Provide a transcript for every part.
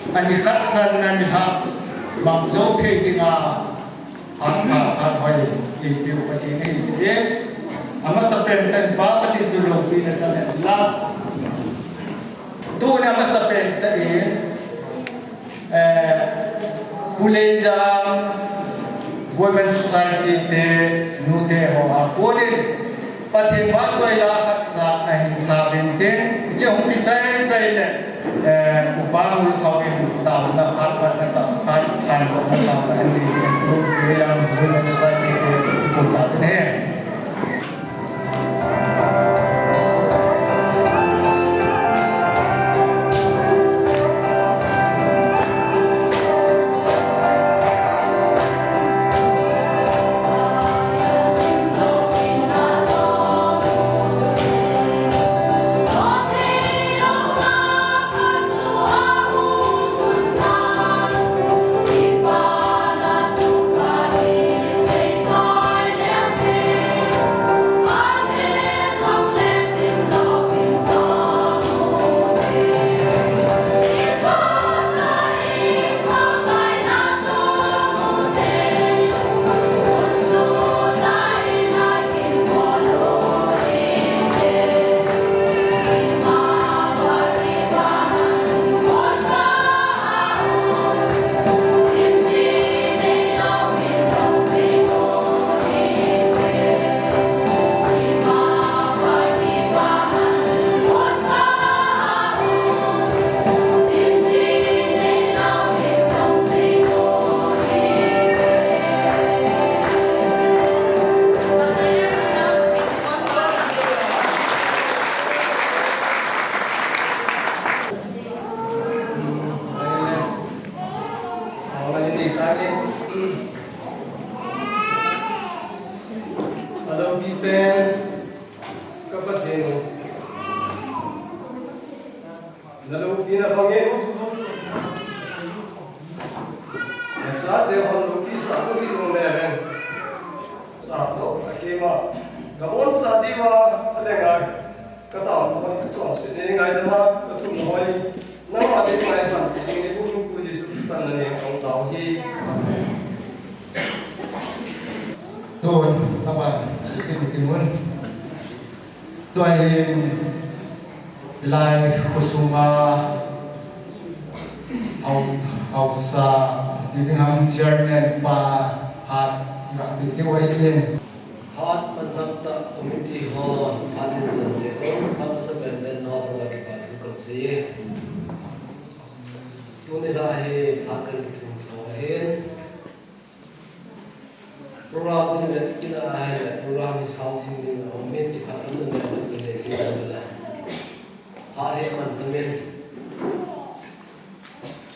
Anikho Nanihak Mamzo Kegina Hoi Yibu Patini Amasapen and Babati Julo Venus and Love Two Namasapen Puleja Women's Society de Nude Hoa Kone Pati Batway sa Ahinsa Bente Jung Pichai Upang Kawin Tao na Karpat na Tao Kan Tao na Hindi Yang Women's Society de Puleja Lai Kusuma Hausa Dingham Chairman Pa Hat Ditiwayin Hat Mantakta Committee Hall Amun Sanjeko Hamsa Benden Nosala Kipatu Kutsi Tunilahi Akan Kitum Tawhin Program Kina Ahaya Program Southing in Omin Tikatan and Kina Hari Mantamin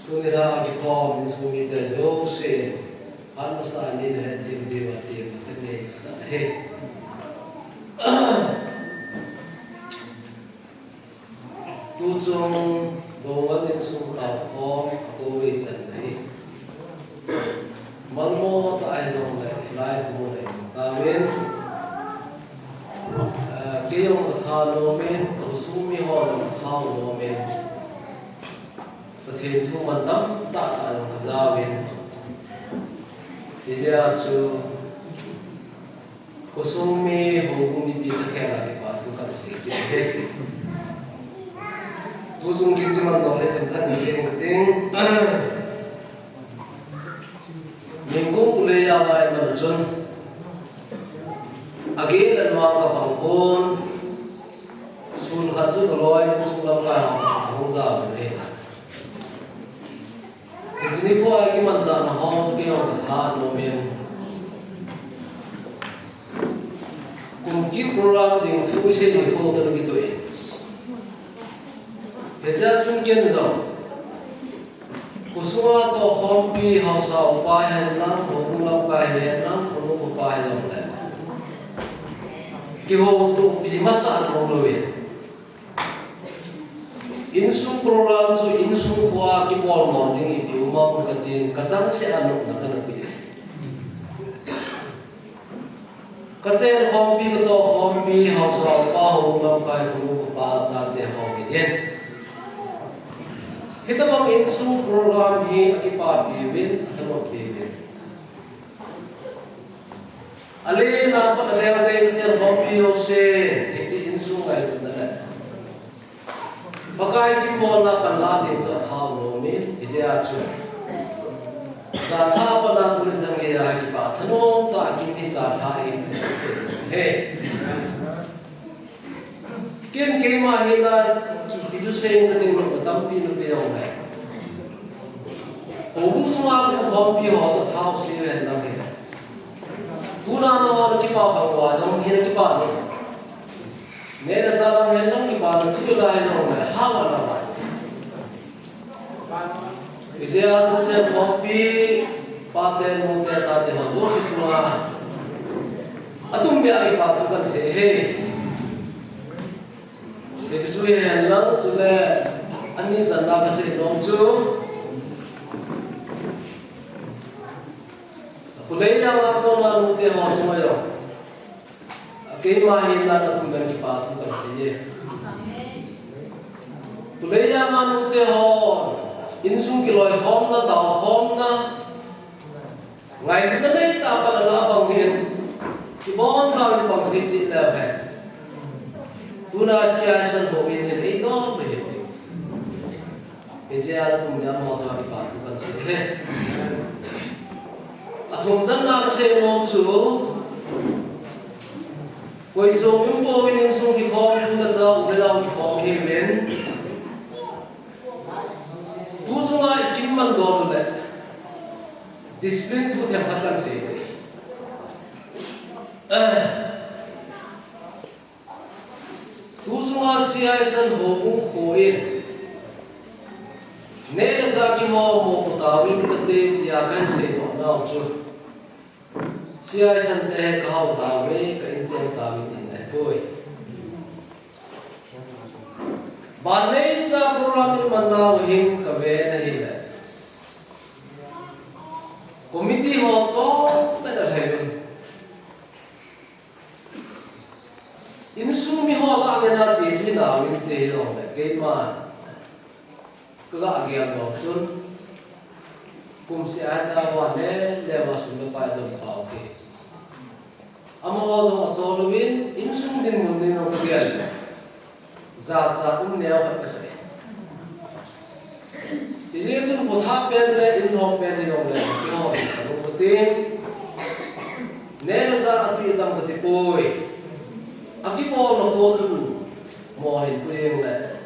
Tunira Anikho Nainsung the Jose Almasa Nid Hedim Devati Matane Sahe Tuzung Dongal Insung Taokhom Co-Ordinator Malmo Ta'Aisan Lai Demkhoneh Tamin Kiyong Thalomin Kusumi Hon Thalomin Patin Thu Mantam Ta'An Hazawin Ija Chu Kusumi Hogumi Pita Kera Patu Kapsi Kite Tuzung Kitiman Dole Tenzan Nising Ting Mingkung Kuleya Wai Manachun Again and Manga Pangkon Sun Hatsu Loy Sulam Hongza Isini ko ay imanza na house kayo at nomen kung program din fuisi ni ko talaga ito eh Heza sungkin daw Kusuma to kompi hausa upayan lang hukulang kahiyan lang hukulang upayan lang Kiho untuk bimasaan mong luwin. Insung program so insung kuha kipol mo ding idiuma kung katin kacang si ano na kanapili. Kacang hombi ko to hombi hausa pa hulang kay kung pa sa de hombi din. kita bang insung program hi akipa biwin atau biwin. Ali na pa ada yang cer hobi ose isi insung ay tu nala. Pakai ki bola panladin sa thau lomin isi acu. Sa tha pa na tu zangi ya akipa thanong ta ki sa thai he. Kian kema hina itu sering ketemu tampi tu biang ni. Orang semua tu hobi orang tahu siapa yang ni. Tuna orang kita bangga, orang kita kita. Nera cara orang kita tu juga orang ni hawa nama. Isya sejak hobi paten mungkin sahaja masuk semua. Atum biar kita tu kan sih. Sesuai yang lalu sudah ani zanda kasih dongju. Kulai yang apa malu teh orang semua yo. Kemah hilang aku bagi patu kasih. Kulai yang malu teh orang insung kiloi hom na tau hom na. Ngai kita ni tak apa lah bangin. Kibon kami bangkit sih lah. Tuna C.Aisan hobi ni itu begitu. Isya kemudian mau sama dipatukan sih. Atung jangan saya ngomsu. Kau jom impo Nainsung di kaum pun jauh dalam kaum hemen. Tu sungai kimman dulu le. Disiplin tu tempatkan sih. Tu semua C.Aisan hubung koin. Nera zaki mau ketahui betul dia akan sewa nak tu. C.Aisan teh kau tahu keinseng tahu ini koi. Banai za program mana wahim kabe nahi le. Komiti hotsong tak ada. Insung mi hola gena jeju na winte dong le keima kela agian option kum si ada wane le masun pa do pa oke amo zo zolwin insung din mun din no gel za ne wa kase ye sun potha pen le in no pen ni no le yo ko tin ne za ati dam ko tipoi Aki pun nak buat mau itu yang le.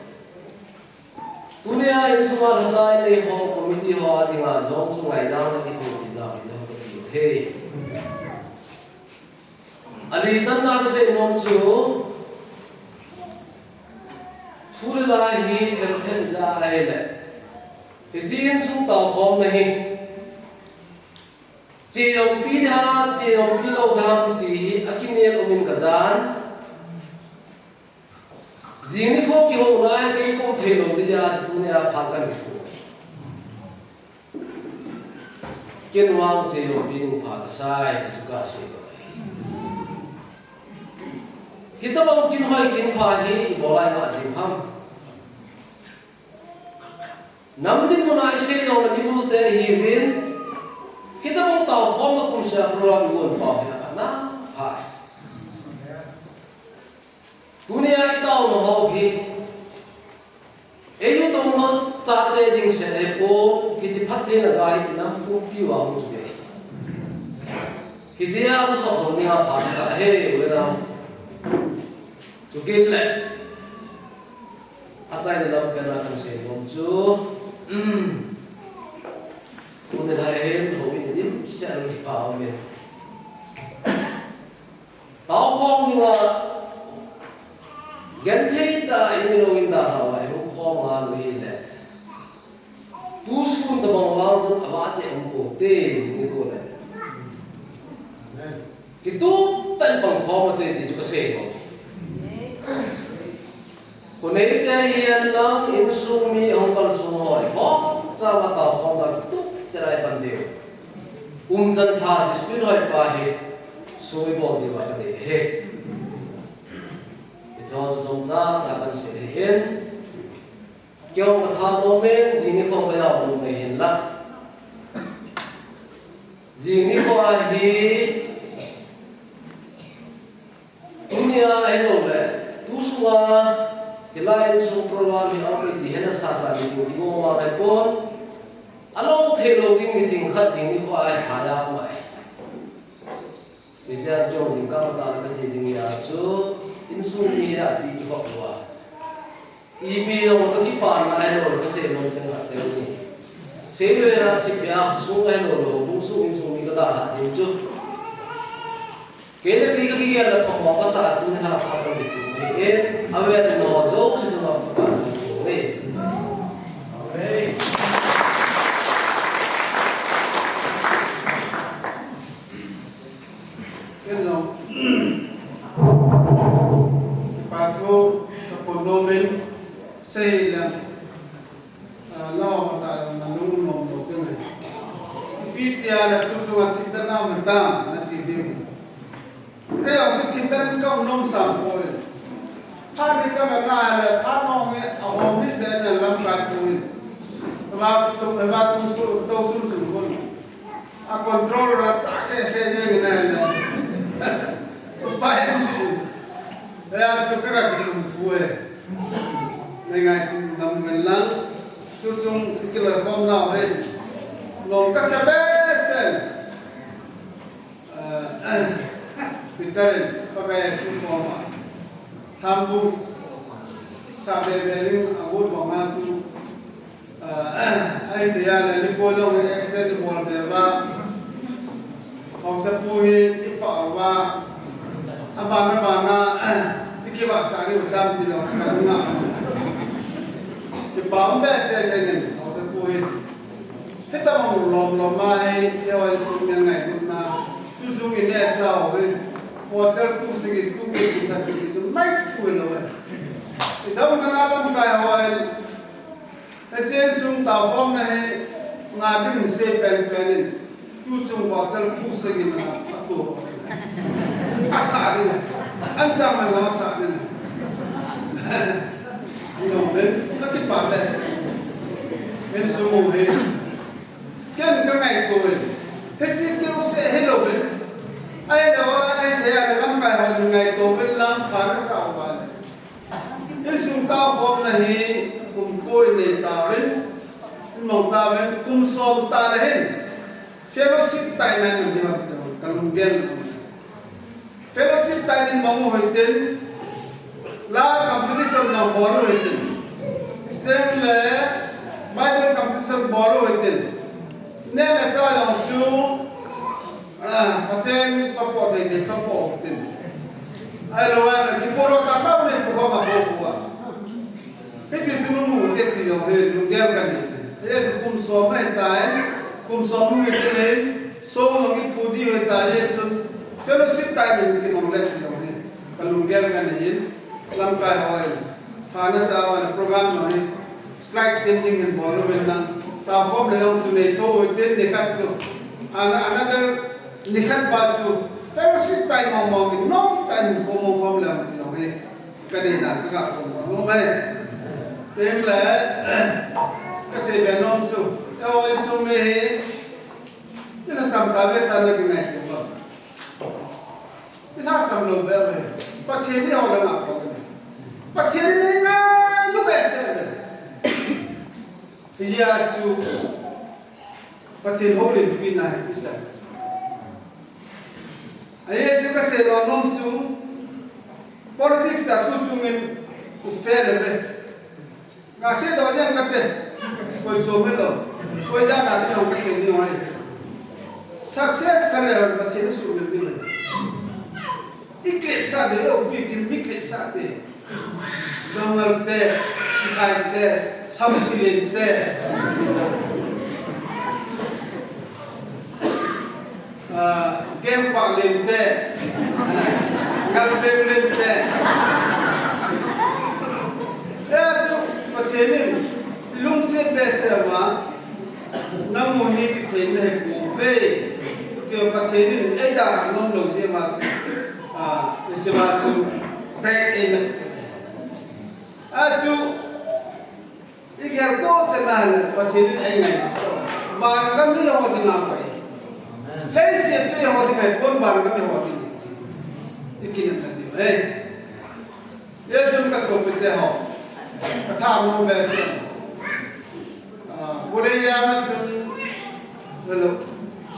Dunia ini semua rasa ini ho komiti ho ada ngajong sungai dalam itu tidak itu hey. Alisan nak saya nomsu. Sudah ini terus jahai le. Kejian sung taokhom nahi. Cium pidha cium pilau gam ti akinel umin kazan. Jini ko ki ho na ke ko thelo dia dunia phakan ko ken wang je yo bin pha sai juga se kita bang kin mai kin pha hi bolai ma ji ham nam din mo na se yo na bidu te hi win kita bang tau khom na kum sa program gon pa na ha dunia itu orang hobi, itu orang cakap dengan siapa, kita pakai negara nam Kuki wang juga. Kita harus orang ni apa sahih, orang juga le. Asal dalam kerana kami semuju, kemudian hari hobi ini siapa yang faham ni? Tahu orang ni Ganti ta ini lo indah hawa, ibu kau malu ini. Tusun tu bangwal tu awak cakap teh ni tu le. Kita tak bangkau mati di sekolah. Kau ni kita yang lang insung mi Henkholun semua. Bok cawa tahu kau tak tu cerai pandai. Umjan thar disiplin hai pahe, soi bol di bawah deh. Trong cha cha kan se hen kêu mà thao bố men gì như không phải nào đủ người hiện lắm gì như có ai đi dunia hello le tu suwa hilai su program ni au ti hena sa sa ni ku ngo ma mai pon alo thelo ding meeting khat ding ni ko ai haya mai bisa jo ding ka ta ka si ding ya chu insung ni ya pi ko wa ibi lo ka ti pa na ai lo ka se lo chen ka se ni se lo na ti pya su ai lo bu su insung ni ka da ni chu kể từ khi cái là phòng có xã tu nên là học được cái aware nó dấu cho nó các bạn về về cái gì bà thu các bộ đô bên xây là lo mà tại là nung nồng đầu tiên này biết là chúng tôi thích đến nào mình ta là chỉ điểm cái ở cái thịt bên trong nông sản thôi, phát đi cái bên này là phát nông ấy, ở hôm đi bên là làm cái thôi, và tung số đâu số sử dụng, control là trả cái này là, phải đây là số cái dùng thôi, này ngày làm gần lắm, chung cái là con nào đây, lòng cái xe bé xe. Pitarin pakai semua tambu sampai beling agut mengasu hari dia lalu bolong extend bol beba orang sepuhi ifawa abang dikibat sari udam di dalam karunga di bawah besar dengan orang sepuhi kita mau lom-lomai yang sunnah ngai guna tujuh ini esau Wajar tu segi tu kita itu naik tu loh. Kita bukan alam kaya awal. Nainsung taokhom nahe ngabi mse pen tu wajar tu segi na tu. Asal ni, ancam mana asal ni. Ini ben, tapi padas. Nainsung he. Kian kangai tu. Hesi kau se hello ben. Ai đâu ai thấy là làm cái hàng ngày tổ bên làm phá cái sao vậy? Cái sung taokhom này cùng coi nền tảng lên, mong ta lên cùng xóm ta lên, fellowship tại này mình đi học cần viên, fellowship tại mình mong hồi tin, là competition nào bỏ hồi tin, xem là Bible competition bỏ hồi tin, nên là sao lòng chú paten papo thầy để papo tin ai lo ai cái boro sa tao này cũng có mà bố cái gì cũng ngủ cái gì rồi luôn đeo cái gì thế là cùng xóm này tại cùng xóm người thế này số nó cái phụ đi người tại vậy chứ fellowship tại mình cái mong lên rồi còn luôn đeo cái gì làm cái hỏi phá nó sao là program này slide changing and ball bên năng tao không để ông chủ này thôi tên để cắt cho another nikhat batu fellowship tai ngomong ni no tai ngomong lam ni no he kade na ka ko no me tem le ka se be nom su o insung me he ina sam ta be ta la ki me ko ina sam lo be be pa the ni ho la ma ko pa the ni na lu be se be ya chu pa the ho le bi na isa Ayah suka seronom tu politik satu cungin ufel be. Ngasih doa yang kata, kau coba lo, kau jangan ada yang kesini orang. Sukses kalau orang berarti sudah bila. Ikut sahaja, bikin ikut sahaja. Dongal te, sikai te, sambil te. Game pak lente, galpeng lente. Ya so, macam ni, lung set biasa mah, namun ni kita ini kumpe, kita macam ni, dah namun lung je mah, sebab tu break in. Asu, ini kia có sẽ là có thể đến anh này bạn các mấy họ thì làm vậy lấy xe chơi họ thì phải bốn bạn các mấy họ thì kia là gì vậy giờ chúng ta sống với họ tham nó về xem bữa nay mà chúng rồi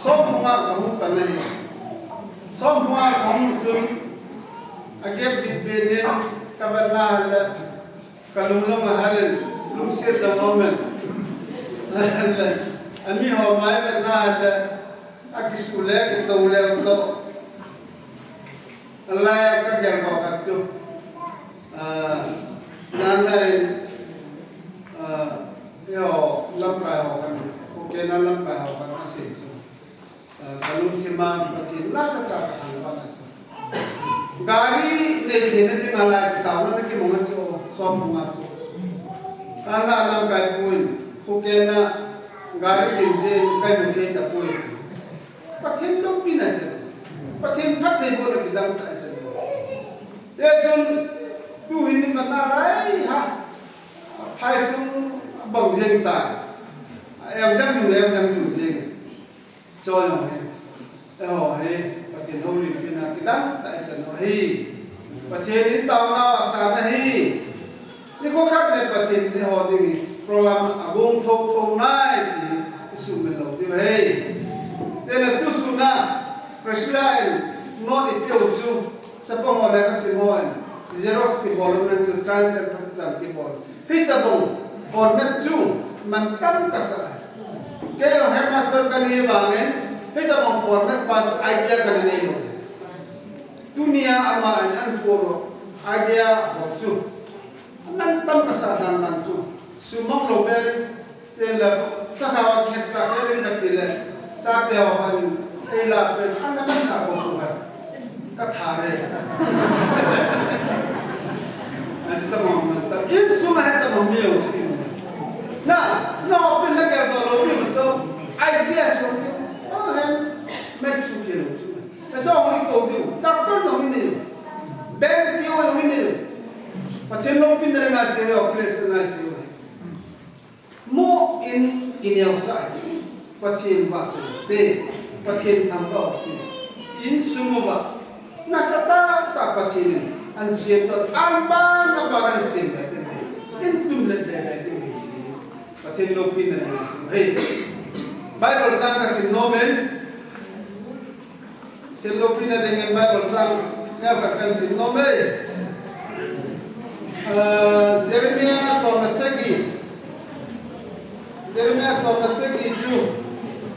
sống hoa không cần này sống hoa không chúng anh em bị bên các bạn là kalau lama halal lum sir da moment ami ho mai na ak skule ke to le to Allah ka jar ko ka tu nan lai yo lam ka ho kan ko ke na lam ka ho kan se su kalau thima pati la sa ka han ba sa gari ne ne ne ngala sa ta na ke mo nga som nga so ana alam kai puin hukena gari kinje kai muthe ta puin pathin to pinase pathin phathe bo ra kidam ta ase ye jun tu hin ma na rai ha hai sung bang jeng ta em jang tu jeng cho lo he ho he pathin ho ri pina kidam ta ase no hi pathin ta na sa na hiนี่ก็คัดในประเทศที่เขาดีโปรแกรมอาบุงทงนายที่สุดเป็นหลักที่เฮ้ยแต่ในทุกส่วนนะPriscillaนอตอีกเดียวจู่สปองอะไรก็สิ่งหัวเซโรสที่บอลมันสุดท้ายเสร็จปฏิสัมพันธ์บอลพี่ตาบงฟอร์แมตจู่มันตั้งกษัตริย์แกยังให้มาสอนกันนี่บ้างเนี่ยพี่ตาบงฟอร์แมตพาสไอเดียกันนี่อยู่ดุนยาอามาอันฟูโรไอเดียบอกจู่มันตั้งกษัตริย์นั่นจู่สมองโลเบลเตลสักวันเห็นสักเรื่องนักติเลสักเดียวมันเอลาเป็นอันนั้นมันสักคนกันก็ถ่ายเลยอันนี้ตั้งมันตั้งอินสุมาให้ตั้งมันมีอยู่ที่น่ะน้องเป็นนักการตัวเราที่มันจะไอเดียส่วนที่โอ้เห็นไม่ถูกเลยแต่สองคนโตดิวตักต้นน้องมินิแบงค์พิโอมินิประเทศโลกเป็นเรื่องอะไรเสียอเพลสอะไรเสียโมอินเดียสายประเทศว่าเสียเตประเทศทำก็อินสุมบะน่าสตาตาประเทศอันเสียตัวอันบ้านนับบ้านเสียแบบนี้อินตุนเลสแบบนี้ประเทศโลกเป็นเรื่องอะไรเฮ้ยไบเบิลสั่งกับสิ่งโนเบลสิ่งโลกเป็นเรื่องไบเบิลสั่งเนี่ยกับสิ่งโนเบลJeremiah Somasegi tu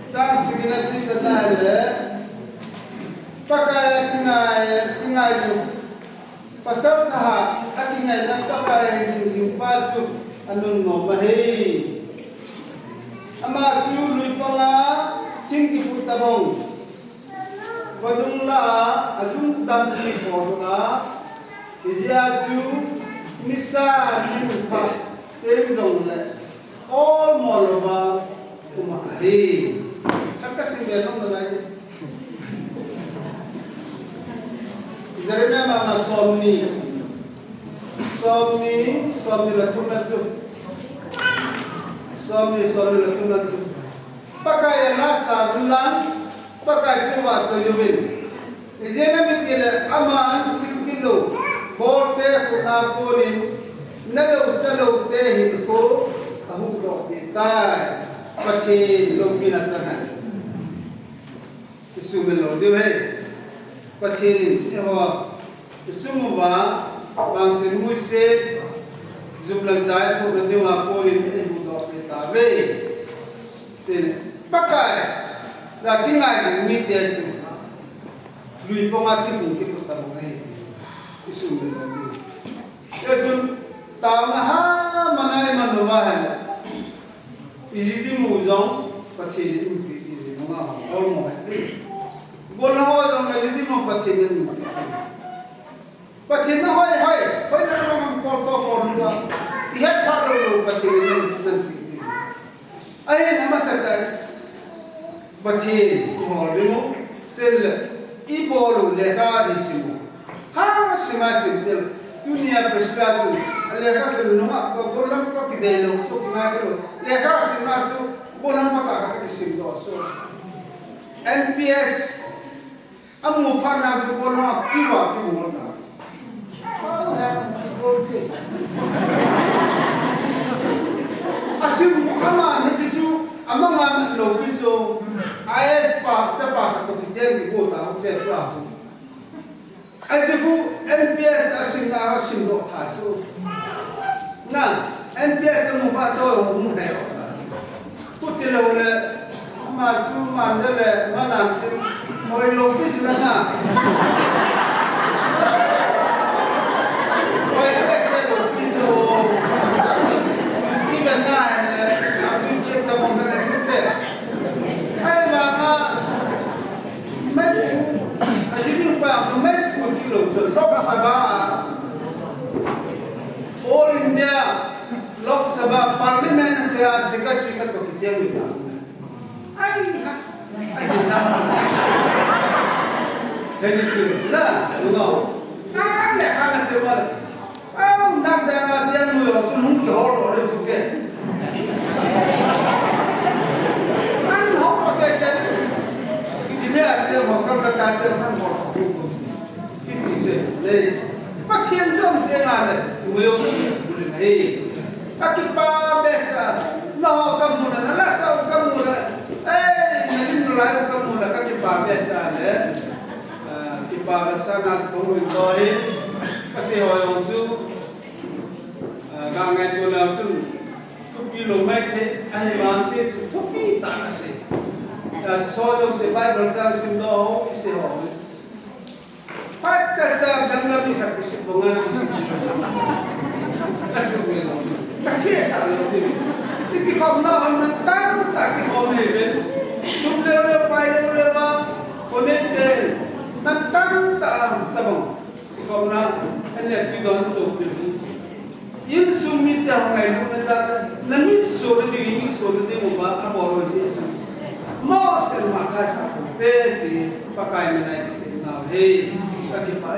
cang segini sih benar le pakai tinggal tu pasal nah tinggal nak pakai jumpa tu anun nomahei ama siu lui panga tinggi putabong badungla azun dampi bodunga iziaju misa diupa tengzong le all molova kumari kakak singgah nolai Jeremiah mana somni latuna tu pakai nasa bulan pakai sewa soyubin izena mikile aman kilo Bote kuna kunin nalo te hinko ahu do pitai pati lopina sangat isumelo dewe pati ewa isumuba bangsin muise jumla zai to dewa kunin ahu do pitai ten pakai la tingai ni te su lui ponga ti mungkin pertama isu berlaku. Jadi tanah mana manuahan, ini muzong pasti ini mungkin orang mau. Bola orang jadi mau pasti ini. Pasti nak hai nak orang kor juga. Ia perlu pasti ini sesuatu. Ayat nama saya pasti mau dulu sel ibu lekar isi. Ha semasa itu dunia berselanjut leka sinuma ko bolam ko kidelo to kinga ko leka sinna su bolam mata ka kisim do so NPS amu parna su bolam kiwa kiwa na asim kama hetu amanga lo biso IS pa chapa ko kisem ko ta ho pe tra Asibu NPS asinga asingo taso. Na NPS mo ba so mo kayo. Putilo le masu mandele mana mo ilo pisula na. Oi ese lo piso. Iba na abu cheta mo na sute. Ai mama Ajini pa met kilo Lok Sabha All India Lok Sabha Parliament se secretary ka to kisiya ita ai Kasi na no na kana se wala nag da ma siya mo yo sunung ki hor hor suke ho pa ke Ini aja makan berkaca kan mau ini sih, pak tiang jom dengan muyo boleh hei, kaki pa besa, noh kamu na, lasau kamu na, nanti nulai kamu na kaki pa besa le, kipa sana semua itu, kasih orang tu, gangan tu langsung, kilometer, ahli tupi tanah sih. Sodom se Bible sa sindo isi ho. Pakai sa gangga bi kat isi bongan isi. Asu bi no. Pakai sa lo bi. Iki kau na on tan ta ki ho me ben. Sumle le pai le ba connect tan ta tabong. Iki kau na ane ki don to bi. Yin sumit ta ngai lu na na mit so de mo ba aboro di. Mau selama kasar peti pakai menai na hei kaki pa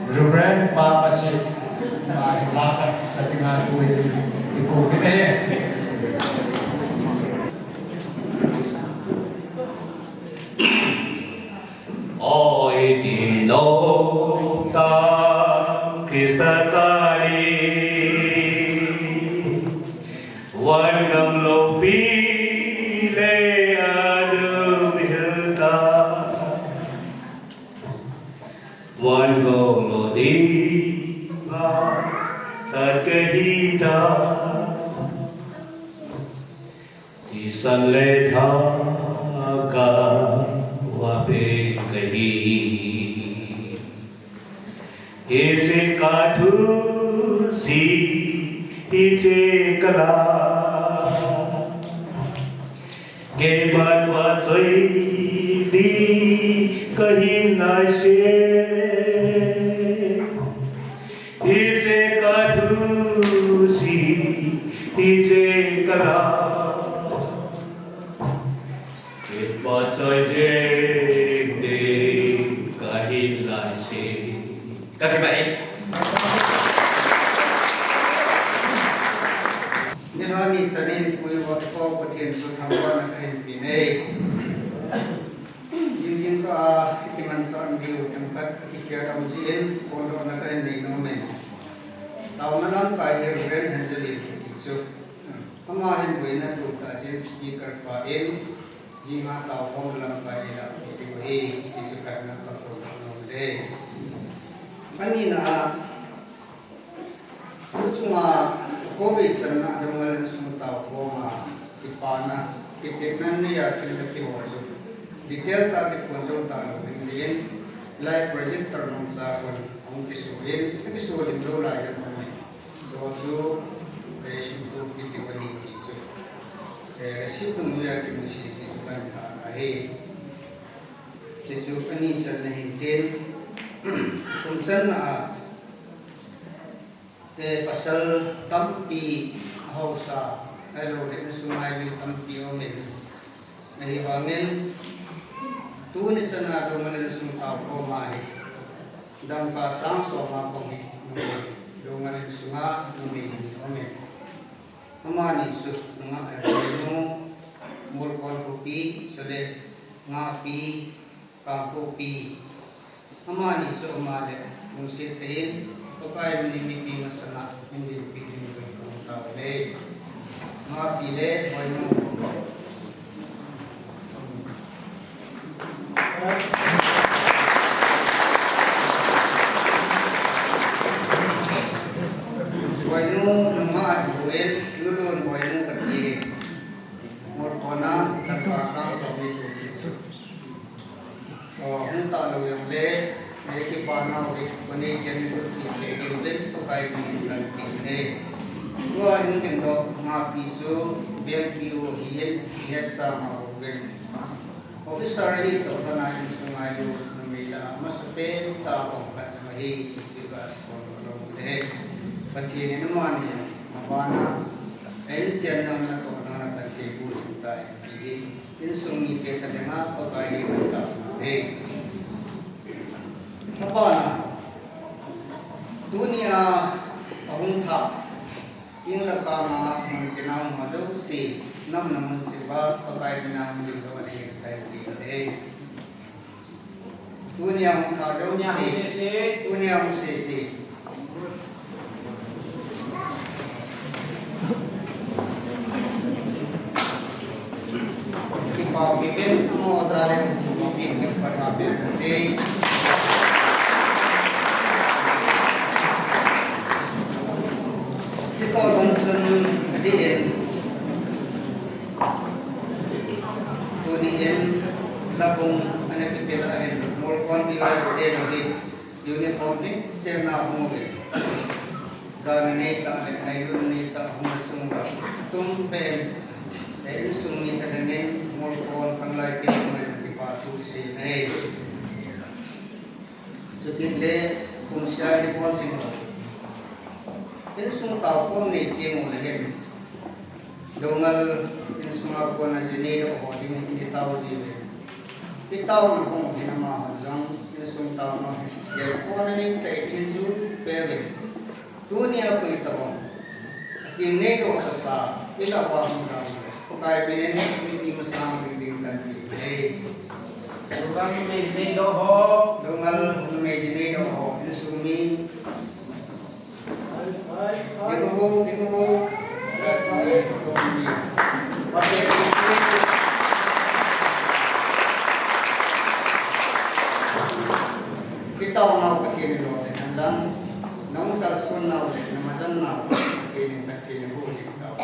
Ruben pa masih lakat sa tinggal ko ito kita Oi di nota kisatari Wangam lopi One go no di ba takehita isan le tha ka wa pe kahi ese kathu si ise kala ke ban wa soi di kahi na se Ije kala, pasai je kahit nasi. Kaki baik. Nihani sanin kuy waktu petian su thamwan kain pinai. Jin ka iman san biu tempat kikya kamjin pondok na kain ni nomen. Tawanan kai Ruben Henkholun so hamahin buina tu kajen speaker pa jinga taokhom lam pa ila Tuboi isukat na program de kanina kucuma COVID sana Donggel Insung Taokhom ipana itiknan niya kinati hoso detail ta kontrol ta Indian live project terung sa ang kisuin episode bro la ya so operation to kiti wani so situ muya ki musi si sukan ta ahe sisu pani san na hinten kumsan na pasal tampi hausa alo de sumai mi tampi o men nahi bangen tu ni sana Donggel Insung Taokhom mai dan ka sang so ma pong Dongal Insunga Amen. Amun isu nga eno mulkon Kuki sode ngapi kakopi. Amun isu umale musitin pakai minipi masana hindi pitin ko tawle. Ngapi le wano. Wayno nama duel lulun wayno kati morkona takasa sabi tu. Oh, hunta lo yang le mereka pana oleh penelitian itu kita pakai dengan ini. Dua ini kendo ngapisu berkiu hiel biasa mau ber. Officer ini terkena sungai itu memila masuk tahu kat mai juga sekolah deh. Bagi ini nama ni mana ensian nama tu nama bagi guru kita ini insung ini kita dengar pakai kita deh. Apa dunia Amun tak ini lekana mungkin maju si namun sebab pakai nama itu ada kita dunia kado dunia musisi kita bikin mau dari bikin berkabir nanti C.Aisan D.Angel labung anak kita lain mulkon biar dia jadi uniform ni serna mungkin jangan ni tak Henkholun ni tak Nainsung tumpen Nainsung ni kadang-kadang mulkon kanglai kita mengipatu sini sekian pun saya di pon sini Nainsung taokhom ni tiang lagi dongal Nainsung aku na jenis oh ini tahu sih kita tahu nak kita mah jang Nainsung tahu mah jadi pon ni terkejut pergi dunia ko tahu ini ko sasa ila paham pakai binen ni masam ding dan Dongal ni doho dongal ni doho Nainsung ni Dikubu kita mau kekini loh, dan namun kalau sunnah oleh namadan nak kekini boleh tahu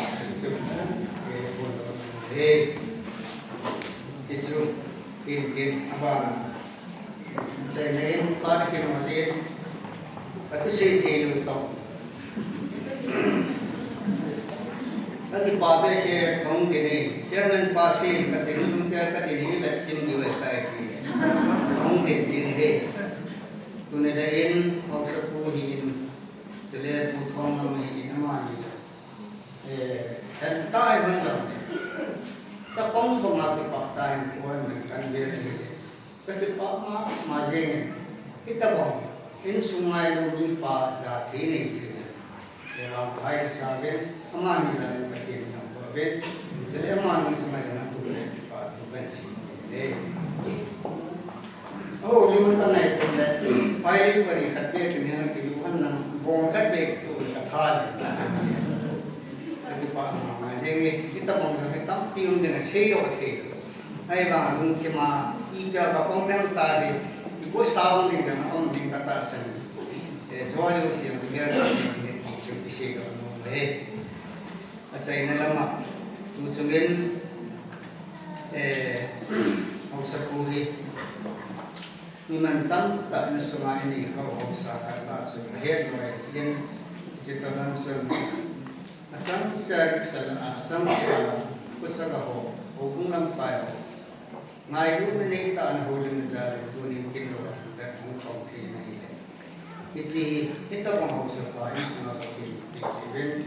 itu kini apa saya ni pada kini masih itu saya tiada tahu Lagi pape se mungkin ni, chairman pasi katanya suntiar katanya vaksin diwakilkan ini, mungkin ini, tuh nedain maksud puhin, jadi puthong nama ini nama ini, dan tay macam ni, sepong pengaku pakaian kuat mereka beri, ketika majeng kita bang, ini sungai lagi pak jati ni. Dalam air sabit, aman dalam kecil nampak bet, jadi aman semua dengan tulen patu bensin. Oh, di mana itu le? Pai beri katbe dengan kehidupan nam bong katbe tu kathal. Jadi pak nama, jadi kita mungkin kita piun dengan seyo seyo. Ayah bang, mungkin mah ija kapong yang tadi, ibu sahun dengan om di kata sen. Soalnya usia biar Priscilla at sa inalamak tutugin ang sa kuhi mimantang tak nasumain ikaw ang sa kata sa kahit yan sito lang sa asam sa asam sa kusagaho o kung lang tayo ngayon na nita ang huli na dahil kunin kilo at ang kaunti na ito isi ito ang sa tayo sa mga kapitibin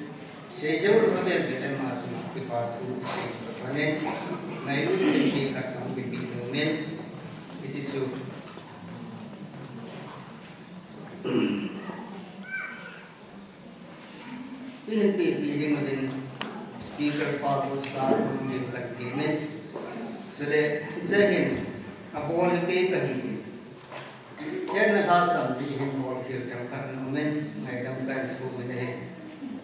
sejauh kami kita masuk ke patu panen ngayon hindi ka ang bibitumin isi su speaker Paul sa yung agreement. So the second, ako ang kahi. Yan nagkasam di Henkholun yung karnamen may damkan ko mene.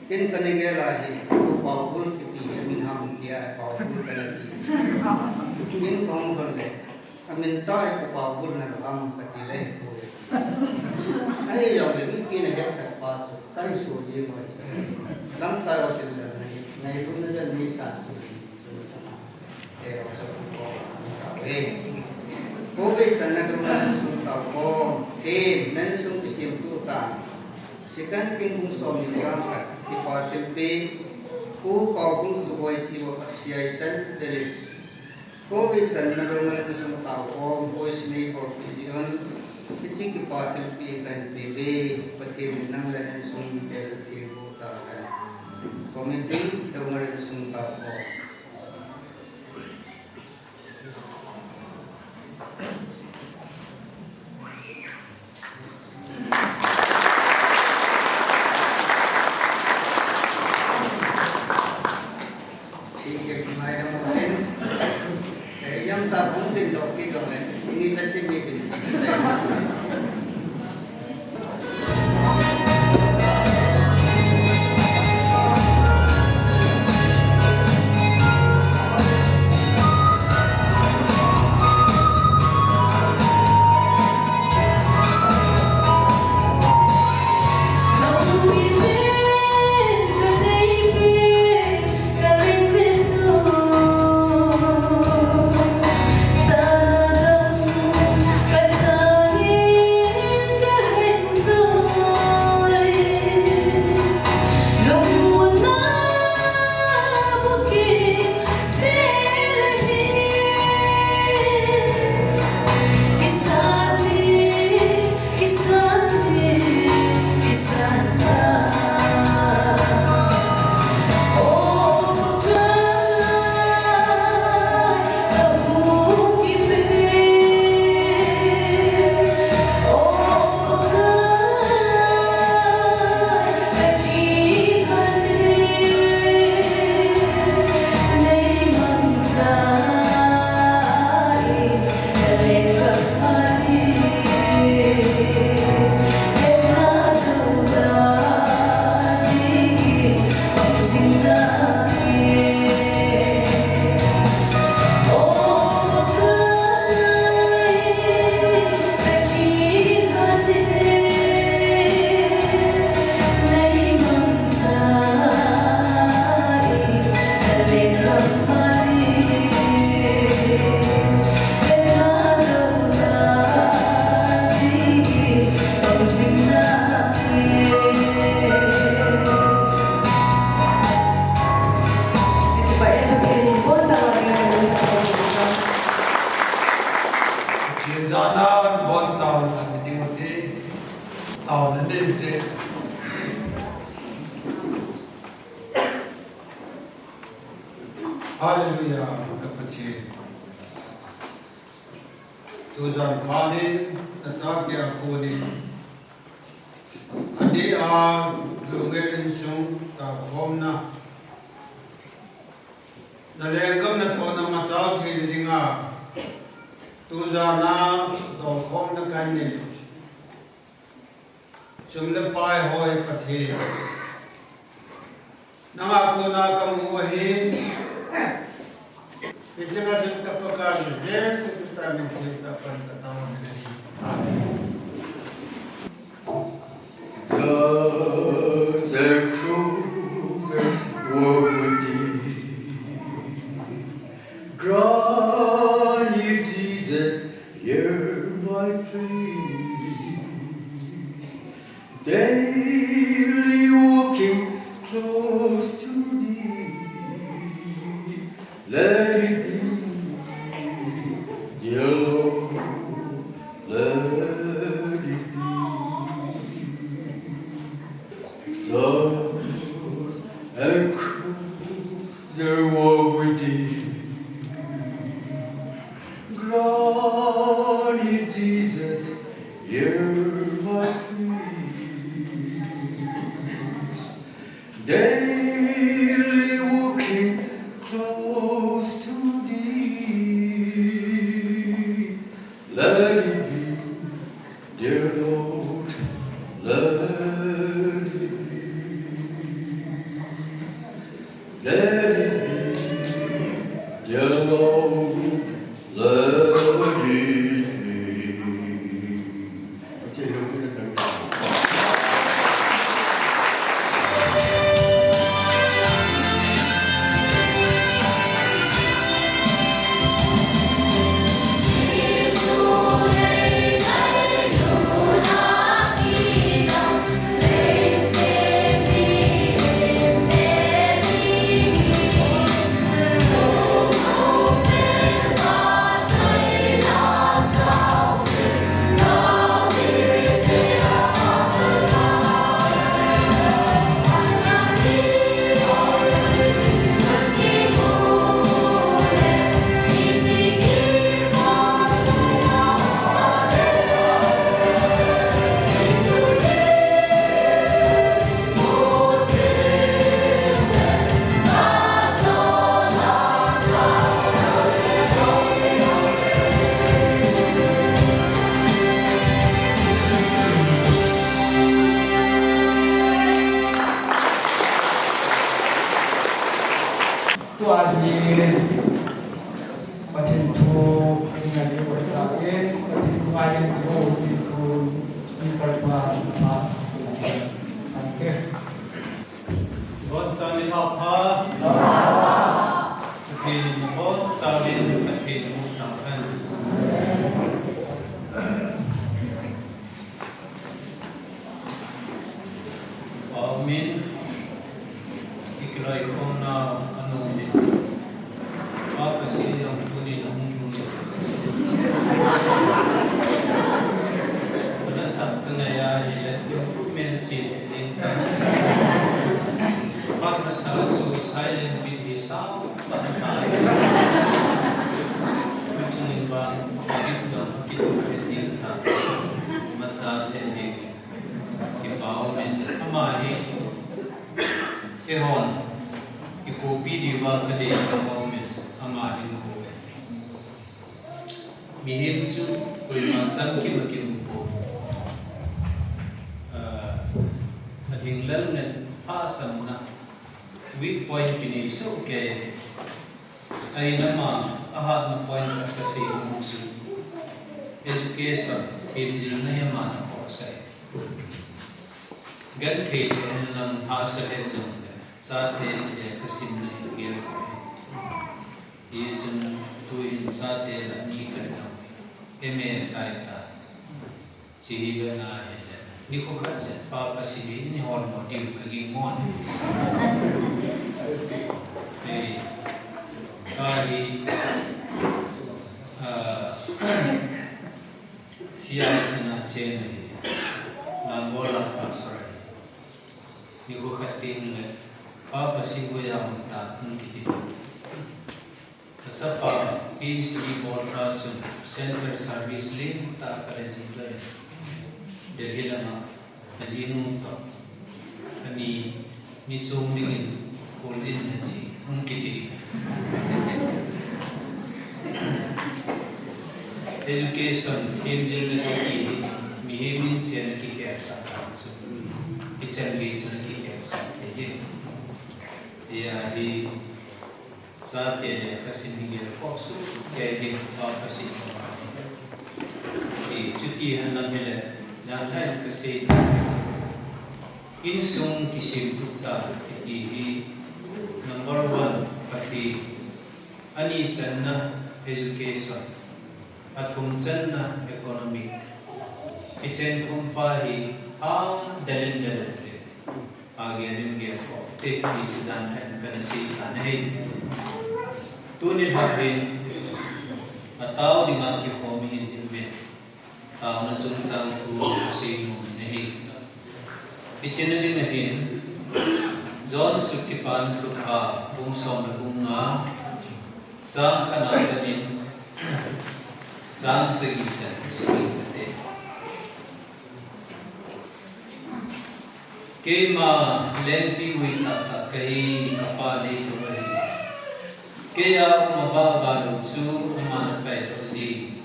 Kin kanigelahi ko Paul kiti amin ham kia Paul kanagi. Kin kong konde. Amin tayo ko Paul na am patile ko. Ay yung lebih pinagyak pasok tayo suji mo. Lang tayo sila na ito na dyan misa. Sa ko Co-Aisan Nainsung TAOKHOM Nainsung kisemtup Second King Nainsung Department Ku Tuboi C.Aisan Co-Aisan Nainsung TAOKHOM Voice Neighbor Vision Ising Department kan PB Patim ng Nainsung Taokhom Committee Dounger Insung TAOKHOM. Yang tak mungkin dok kita ini masih mungkin. Hallelujah, kapatid. Tuhan paling tetap yang kuning. Adi Doungel Insung TAOKHOM na. Nalenggam na to na matawag hindi nga. Tuhan na TAOKHOM na kanil. Sumlapay hoy patid. Nangako na kamuhin. Itulah juga perkara dia kita mencerita pengetahuan dari Grant you Jesus, hear my plea. Daily walking close to thee, let it be, dear Lord, let it be. Love and cruiser walk with thee. Grant you Jesus, hear my plea. Daily walking Amin. Ikiray ko na ano din. Kasi ang tuloy na muli. Wala sa tunaya improvement din. Para sa silent with sound patay. Kucing ba kita presenta masa tezi. Kipao men amahi. Ehon. Ikopi diwa kade kipao men amahi ko. Mihim su kulmansam kim po. Adinglan net pasam na weak point kini so okay ay nama ahad na point kasi umuso education D.Angel na yaman ako sa gan kay ng hasa hedon sa atin kasi na higir isun tuin sa atin Anikho eme saita sihiga na Anikho kaya papasihin ni hormon yung kagimon kahit C.Aisan na channa lambola pasar Anikho kating papasihin ko yung tatang kitito at sa pa PhD board center service link takarezin ko jadi lama ajinung to ani nitsung dingin kurjin nachi unkiti education D.Angel ki mihimin siya ki kersa so itselli so ki kersa je ya di sa te kasi nigel ko so kaya din pa kasi di cuti hanap nila Jangan kasi insung kisemtup iti number 1 pati anisan na education at humsan na economic isen kumpahi ang dalin agian yung po di jangan kanasi tanay tunil habin atau di mati komi tao na sunsang ko sa imo nahin. Isin din nahin, John Sutipan Kuka, bungsong na bunga, sa kanaganin, sa C.Aisan, kay ma lempi wita kay kapali Tuboi. Kaya mababalog su umanapay o zi.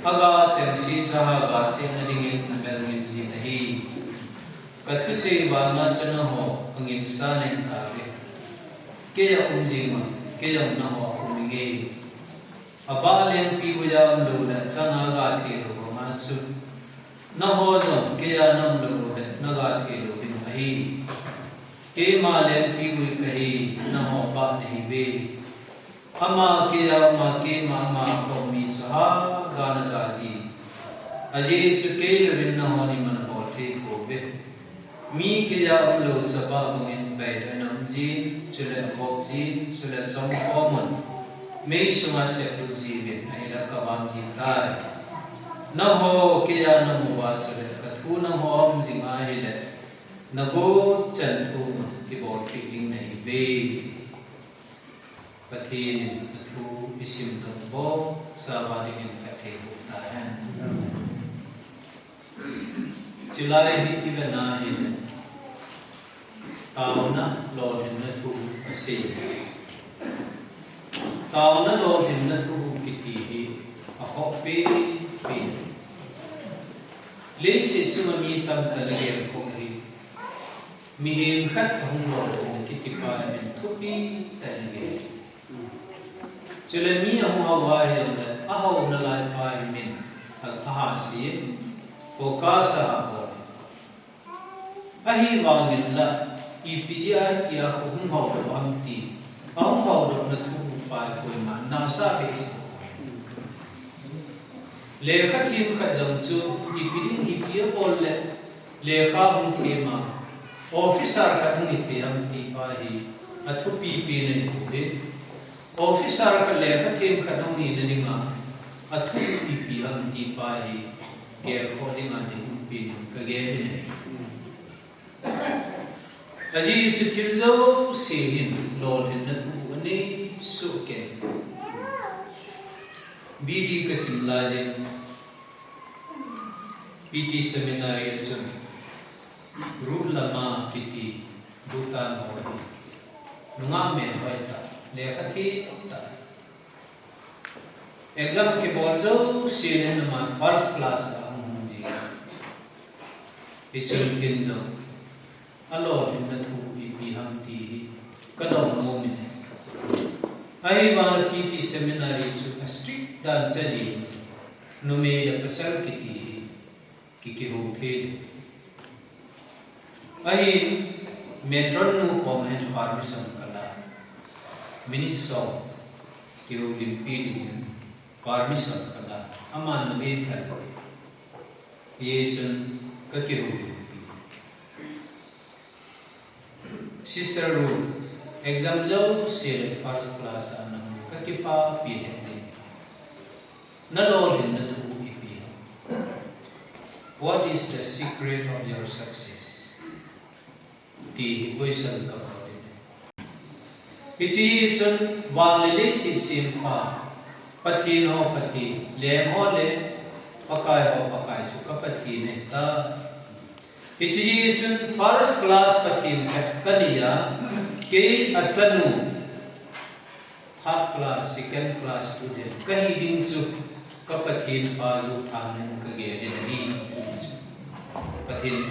Aga cengsi jaha ceng nalingin na melngin zinahi. Katusi bama canaho pangimsa na tabi. Kaya umjima, kaya naho uming nghe ba lên pi bây giờ đồ là chana gà thì đồ mà chú nó ho rồi kia năm đồ nó gà thì đồ thì hay cái mà lên pi bây cái nó ho ba này về ama kia mà cái mà không mi sa gà nó gà gì aje chú cái là bên nó ho ni mình bỏ thì cổ về mi kia ông lô sa ba bungin bay đó nằm gì chú là hộp gì chú là trong common mấy số mà sẽ được gì vậy này là các bạn gì ta nó ho kia nó mua vào cho nên cái thu nó ho ông gì mà hay là nó có chân thu cái bộ trading này về và thì thu isim tuh bo sama dengan kata bukan July itu benar ini tahun na Lord ini thu sih tahun na Lord ini thu kiti aku pe lấy sự chú mi tâm tận hiền không đi mi hiền khách không lo cái kịp bài mình thúc đi tận hiền cho nên mi không hao bài hiền là hao nó lại bài mình thằng thà sĩ cô cá sa hồ ahi vàng mình là ipidia kia không hao được âm ti không hao được nó thúc bài của mà nào sa biết lekha thim kha dang chu ipiding ipia bol le lekha hung thema officer kha hung thiam ti pa hi athu pi pi ne de officer kha lekha thim kha hung ni ne ma athu pi pi am ti pa hi ke recording an ni pi ka ge ne taji chu thil zo se hin lord na thu ani su ke BD kesimlajan PT seminari Insung group lama PT Bhutan hoi nungamen hoi ta lekati ta exam ke borjo sine nama first class ji ichun kinjo alo na thu bi ham ti kadom no min ai wal PT seminari chu strict dan chaji nume ya pasal ki ho the ai metron nu comment permission kala minutes so ki ho limpi permission kala aman nume kal yesun ka ki ho sister rule exam jo se first class ana ka ki pa PhD na lord in the what is the secret of your success the question ka ichi chun wang le si sim pa pathin ho pathi le ho le pakai ho pakai chu ka pathi ne ta ichi chun first class pathin ka kaniya ke achanu third class second class student kahi din chu kapathin pa ju thanen ka ge ni pathin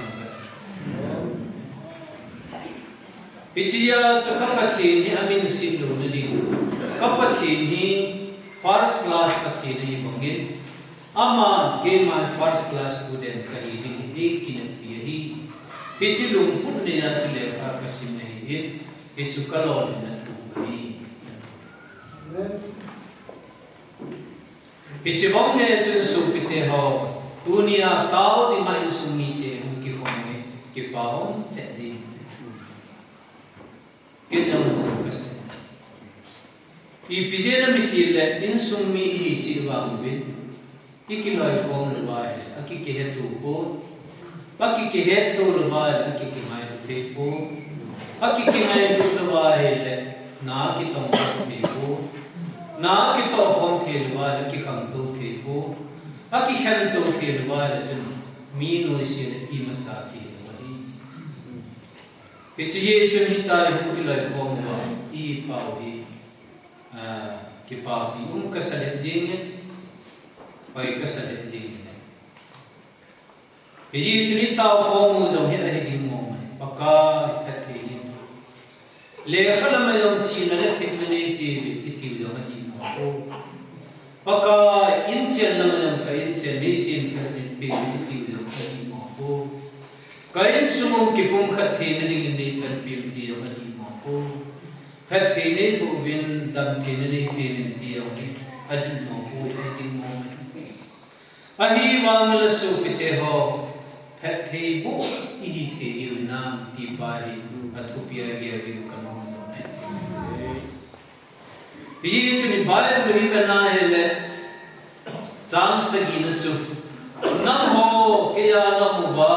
pichia chu kapathin ni amin sin do ni kapathin ni first class pathin ni bangin ama ke ma first class student kahi din ekin pi hi pichi lung put ne ya chule ka kasim nei hi pichu kalon na tu hi Ichibong ne chun su pite ho dunia tao di mai sumi te hum ki khome ki paom te ji kinam kas I pijena miti le in sumi I chi wa bin ikiloi pom le ba aki ke hetu ko aki ke hetu le ba aki ke mai te ko aki ke mai le ba le na ki tong te ko na ki to hom the wa ki kham to the ko aki khan to the wa jun mi no si I ma sa ki wa ni pichi chun hi ta hu ki lai hom wa I pau hi ki pau hi ka sa le jing pai ka sa le jing pichi chun hi ta hom mu zo hi a hi mo paka the ni le khala ma yom chi na le thik ne ti ti do ha ni Paka inchen naman ka inchen nisin ka pinipili ng kati mo po. Kain sumong kipong katin na kan pinipili ng kati mo po. Katin po bin damtin na pinipili ng kati mo po. Ahiwang laso piteho katin po ihite yun na tipari at hupya gawin ka mo. Biji chuni bayar beri bana hele, jam segi nutsu, nam ho kaya namuba,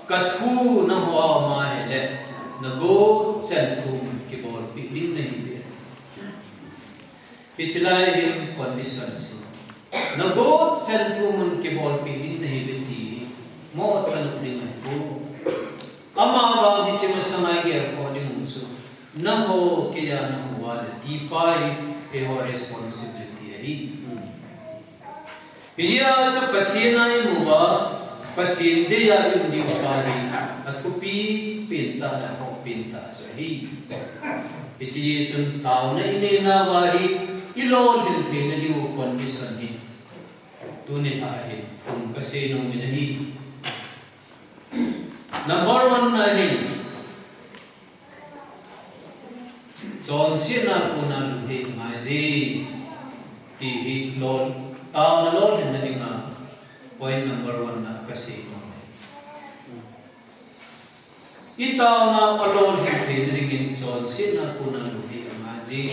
kathu nam ho ama hele, nago sentu kibor piklin nahi be. Pichla him condition si, nago sentu mun kibor piklin nahi be ti, mo talu dengan bu, ama bang hichi masamai ger ko di musu, nam ho kaya nam Dipai eho responsibility hai. Iya jab pathina imuba pathin de ya indi upari athupi pinta na ho pinta sahi. Ichi chun tau na ine na wahi ilo hin the na liu condition hi. Tune ha hai thum kase no minahi. Number 1 na hi. John Sina kuna luhe maji ti lon tao na lon na dinga point number 1 na kasi no itaw na alon hin ringin John Sina kuna luhe maji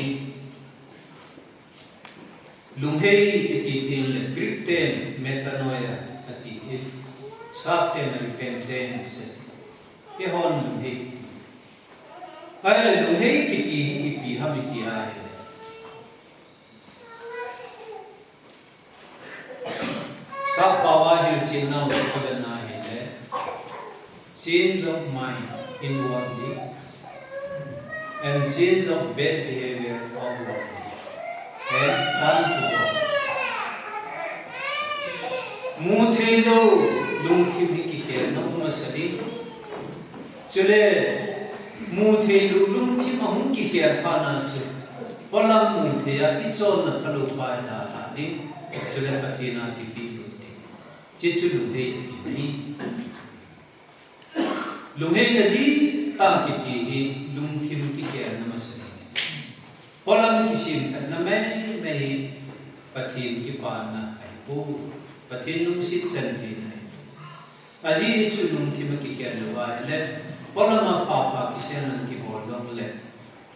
lunghe ititin le kripten metanoia ati sapten repenten se ke hon luhe ay lunghe kiti ipi hamiti ay sa pawahil chinna wakadana hele change of mind inwardly and change of bad behavior outwardly and turn to God. Muthelo lungthi ki kher na umasali chule Muthe lulung ki mahung ki kher pana chu polam muthe ya ichon na kalu pa da la ni chule patina ki pi lu ti chichu lu de ni lunghe na di ta ki ti hi lung thim ki kher na masani polam ki sim na me hi pathin ki pa na ai pu pathin lung sit chan ti aji chu lung thim ki kher lu wa le Pola papa kisian ki bolong le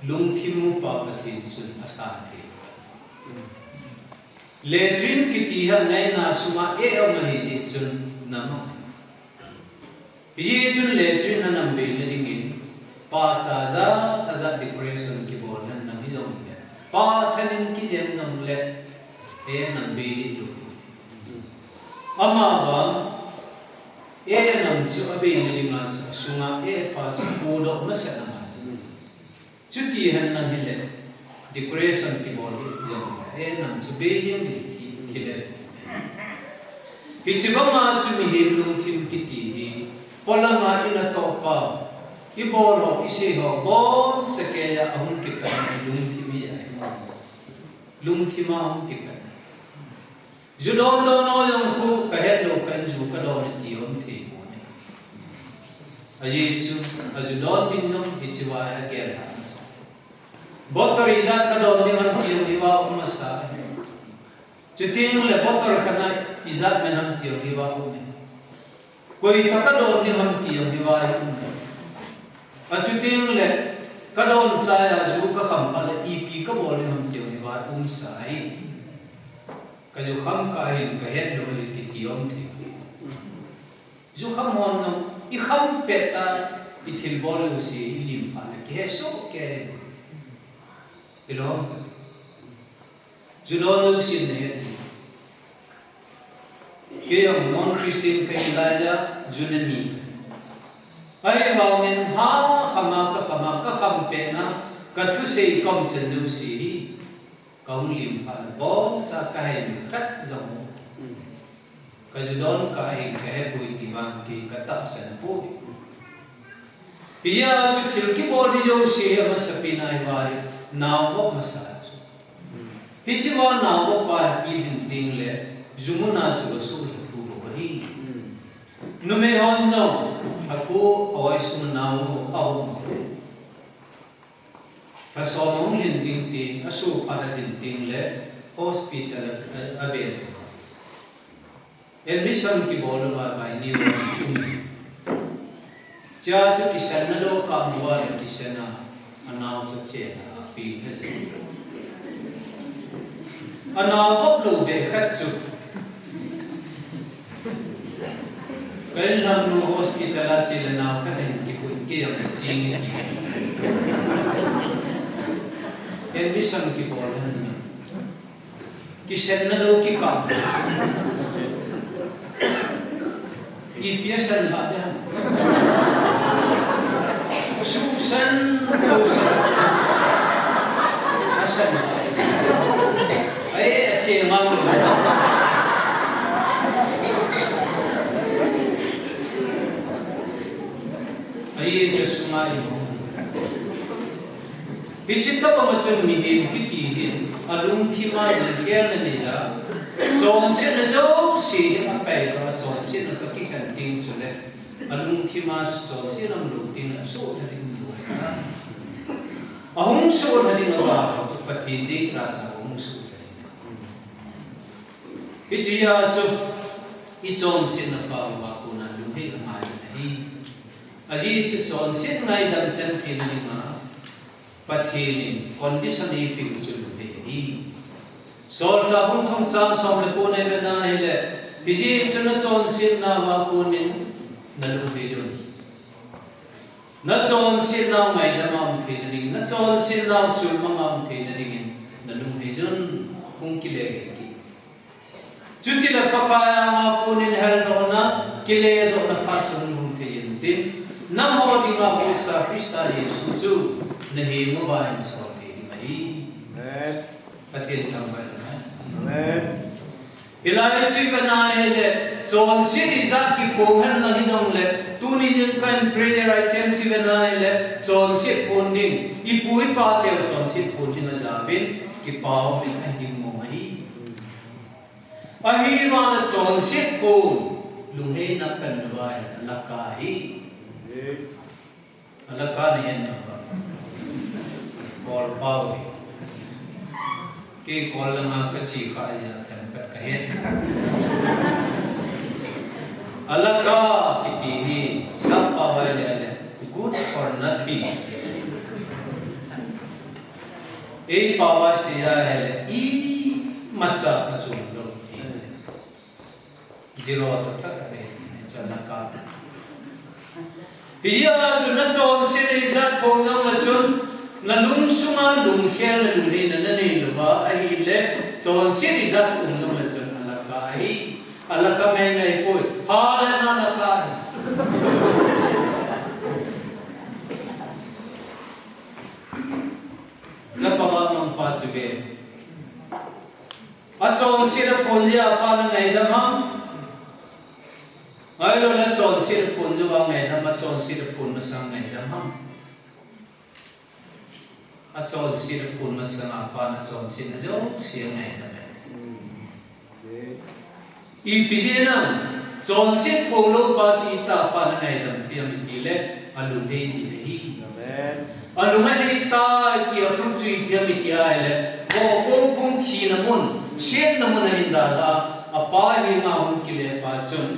lung thimu papa thi sun asa thi letrin ki tiha nai na suma e o mahi ji chun nama ye chun letrin na nam be le ringin pa cha za aza depression ki bolong na hi dong le pa thanin ki jem nam le e nam be ni tu ama ba e nam chu abe ni ringa sunga e pa pudo na sa naman chuti han na hele depression ki bol e nam chu be yin ki le pichiba ma chu mi he lung thim ki ti hi pola ma ina to pa i bol ho ise ho bon sa ke ya ahun ki ka lung thim ya lung thima ahun ki ka judon do no yong ku ka he lo kan ju ka do ni ti om thi aji chu aju don bin nom hichiwa again hamas botor izat ka don ni han tiyo hiwa umasa chuting le botor kana izat men han tiyo hiwa umme koi taka don ni han tiyo hiwa umme achuting le ka don chaya ju ka kham pala ipi ka bol ni han tiyo hiwa umsai ka ju kham ka hin ka het lo li tiyo thi ju kham hon no I kham peta I thil bol usi lim pa ki he so ke ilo judo usi ne ke yang non Christian pe ilaja junani ai ba men ha khama ka kham pe na ka thu se kom chen usi kaum lim pa bol sa ka he kat zong Kajudon kai ke pui tiwang ki kata san pu. Iya chu thil ki body jo si ama sapinai vai naw wo masaj. Hichiwa na mo pa idin ding le jumuna chu su tu bo hi nume hon no aku awai su na mo au pa so mong lin ding ding asu para din ding le hospital abe admission ki bolu ba mai ni cha chu kisan na lo ka muwa le kisana anau chu che na pi na anau bốc lù về khách chụp cái làm nu hospital chỉ là nào cái hình cái cuốn kia là chiên cái admission cái bộ này cái sen nó đâu cái cặp cái bia sen hạt đấy su sen đâu sen sen ấy chị ngon rồi ấy cho xuống ai vì chỉ có một chuyện mình hiểu cái gì hiện alum khi mà mình nghe là gì đó chọn sẽ là dấu xì mà bày ra chọn sẽ là cái hành trình cho nên alum khi mà chọn sẽ làm đầu tiên là số là định rồi ông số là định nó ra chụp bắt thì đi ra ông số cái gì à chụp cái chọn sẽ là bao và cũng là đúng hay là mai này à gì chụp chọn sẽ ngay đằng chân thì là mà bắt thì condition này bị chụp đi sol cha hung thong chang som le ko nei na hele biji chuna chon sin na wa ko nin na lu he dun na chon sin na mai na mam the na ding na chon sin na chul ma mam the na ding na lu he dun hung ki le ki chuti la papa ya ma ko nin hel do na ki le do na pa chun hung the yin tin na mo di ma ko sa krista yesu chu na he mo ba in so the mai patin tam ba Ilai chui banai le chon si za ki ko han la hi jong le tu ni jin kan prayer item si banai le chon si ponding I pui pa te chon si ponding na ja bin ki pao bin a hi mo mai a hi ma na chon si ko lung he na kan wa la ka hi la ka ni en na ba bol pao cái con là mà cái chỉ phải là thành cái hết, Allah ka ini sab power le good for nothing, এই power siya है ई macam macam lo, zero tak ada, jangan kau. Iya, cuma con sini zat bonggang macam na lung sunga lung khel na lung na na nei lo ai le chon si za um no la chon ala ka mai ngai poi ha la na la ka za pa ba nong pa chu be a chon si ra pon ya pa na ngai da ma ai lo la chon si ra pon ju ba ngai da ma chon si ra pon na sang ngai da ma a chon si ra pun ma sang pa na chon si na jo siang ngai na me I biji na chon si pon lo pa chi ta pa na ngai dam piam ti le alu dei ji hi amen alu ngai ta ki a pru chi piam ti ai le ko ko pung chi na mun sien na mun hin da la a pa hi nga hun ki le pa chon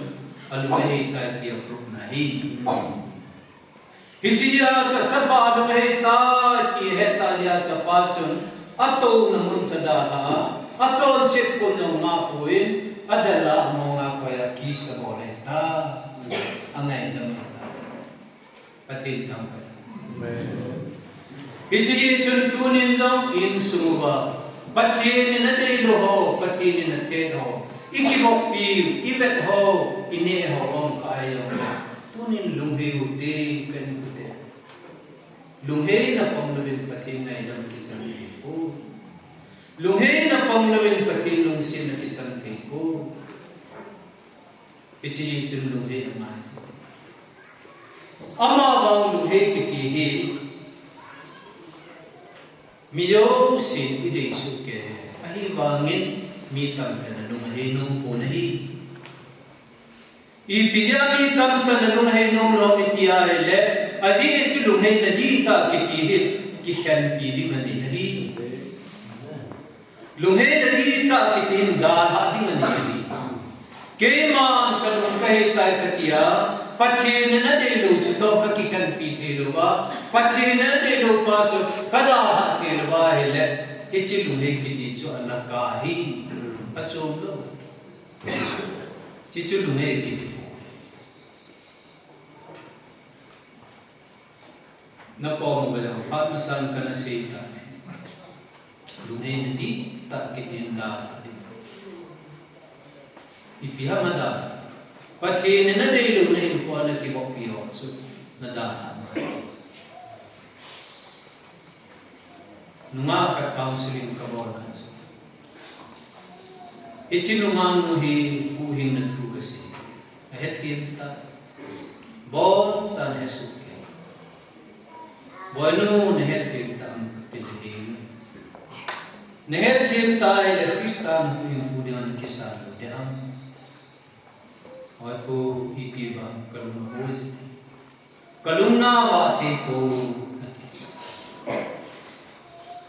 alu ngai ta ki a pru na hi Hijiya chapa do he ta ki he ta ya chapa chun ato namun chada ha achon sit kun no ma puin adala mo nga ko ya ki sa bole ta angai nam ta patin tam Hijiya chun kunin jong in sumuba patin na dei lo ho patin na te ho ikibok pi ibet ho ine ho om ka ayo tunin lunghi uti kan lunghe na pamlawin patin na ilang kisang ko. Lunghe na pamlawin patin nung sin na kisang ko. Pichi chun lunghe naman. Ama bang lunghe kitihi. miyo sin ide su ke ahi wangin mi tam kana lung hai nung po nahi ipija mi tam kana lung hai nung lo mitia ele aji es lung hai nadi ta ki ti ki khan pi di mani hari lung hai nadi ta ki ti da ha di mani hari ke ma ka lung kai ta katia pathe na de lu chu to ka ki khan pi the lo ba pathe na de lu pa chu kada ha the lo ba hele ichi lung hai ki ti chu Allah ka hi achom lo chi chu lung hai ki ti na po mo ba at masan ka na sita lung hai na di ta ki ti da ipihamada pathe na de lu nei ko na ki bok pi ho su na da nunga ka counseling ka bor kan su ichi nunga nu hi hu hi na thu ka si a het kim ta bon san he su ke boinu ne het kim ta am te de ne het kim ta ele kristan hu hu de an ki sa de am और को इपी बा कलुना होज कलुना वाथे को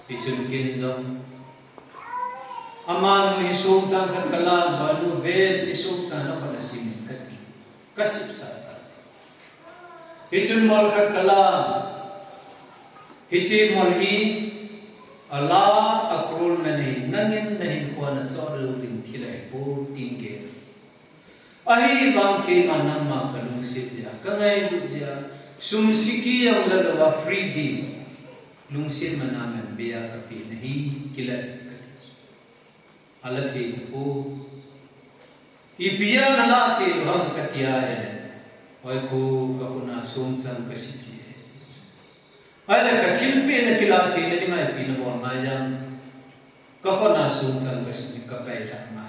पिचुन के जम अमान में सोम संग कला बानु वेद जिसोम sana palasi kati kasip sata पिचुन मल का कला हिची मल ही अल्लाह अक्रोल में नहीं को न सौर लिंग थिलाई को तिंगे ahi bang ke manang ma kalung sitja kangai lujia sumsiki yang lalawa free di lungsin manamen biya kapi nahi kila alati ko ibiya nala ke ham katia hai oi ko kapuna sumsang kasipi ala kathil pe na kila ke ni mai pi na bon ma jam kapuna sumsang kasipi kapai la ma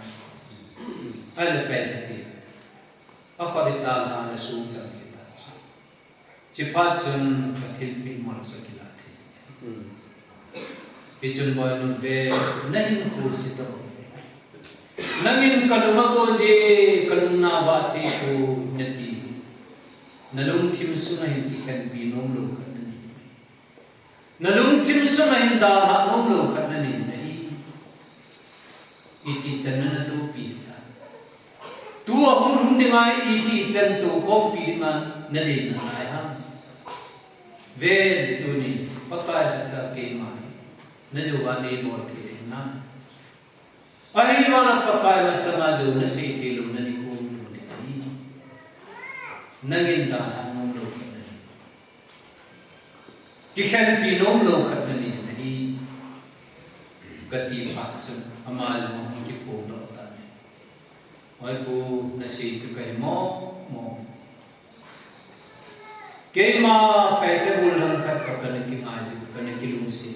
ala pe afaritan na sung sang kita cipat sun kathil pi mal sakila thi pichun boy nu be nahin khur chito nangin kaluma ko je kalumna ba thi ko nyati nalung thim su na hin ki khan bi nom lo khan ni nalung thim su na hin da ha nom lo khan ni nahi iti channa tu pi tu Amun hundingai iti sen tu kopi man nali na ai ham ve tu ni pakai sa ke mai na jo wa ni mo thi na ai wala pakai ma samajo na se ti lu na ni ko ni nagin da nom lo ki khan pi nom lo khat ni nahi gati phat sun amal mo ki ko lo oi bu na si chu kai mo ke ma pe te bul lam khat ka kan ki ma ji kan ki lu si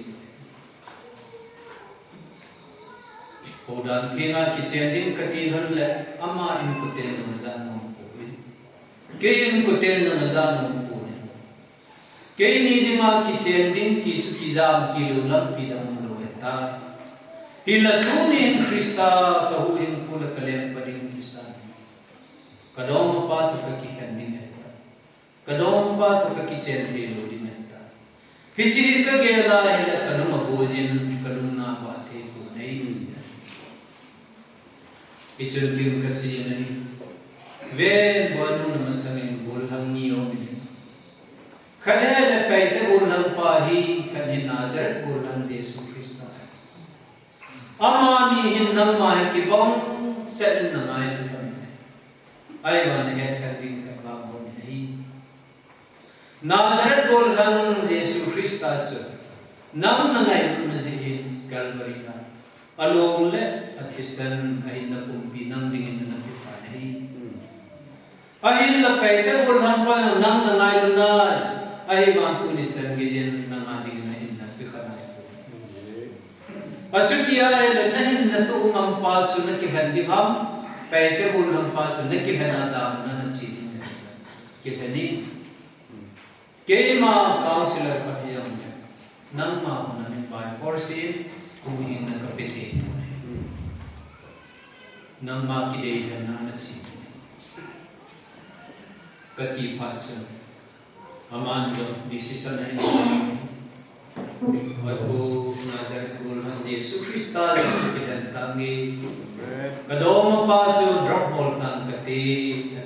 ko dan ke na ki chen din ka ti han le amma in ku te no za no ko ke in ku te no za no ko ke ni di ma ki chen din ki chu ki zam ki lu lam pi da mo lo ta ila tuni Krista ka hu in ku la kalem padin kadong pa tu ka ki khan ni neta kadong pa tu ka ki chen ri lo di neta hichi ka ge la ila kanum abojin kanum na ba the ko nei ichul lim ka si nei ve bonu namasangin bol hang ni o ni khale le pe te bol hang pa hi khan ni Nazaret bol hang Jesus Krista amani hin nang ma ki bong set na mai ai wan het kan din ka ba bon nahi Nazaret bol hang Jesus Krista chu nam na ngai na ji Calvary na along le athisan ai na kum pi nang ding na pi pa nahi ai la pe te bol hang pa nang na ngai na ai ba tu ni chan ge jen na ma ding na in na pi ka na achutia le nahin na tu ngam pa chu na ki han di ham पैते बोल हम पास न कि बना दाम न चीनी कि बनी के मां काउंसलर पटियम नंग मां न by force kung ing nagkapite. Nang makide na nasi. Katipasan. Amando decision na ito. Aku ngajar gulman Yesus Kristus kita tangi. Kadang mapasu drop ball nang kati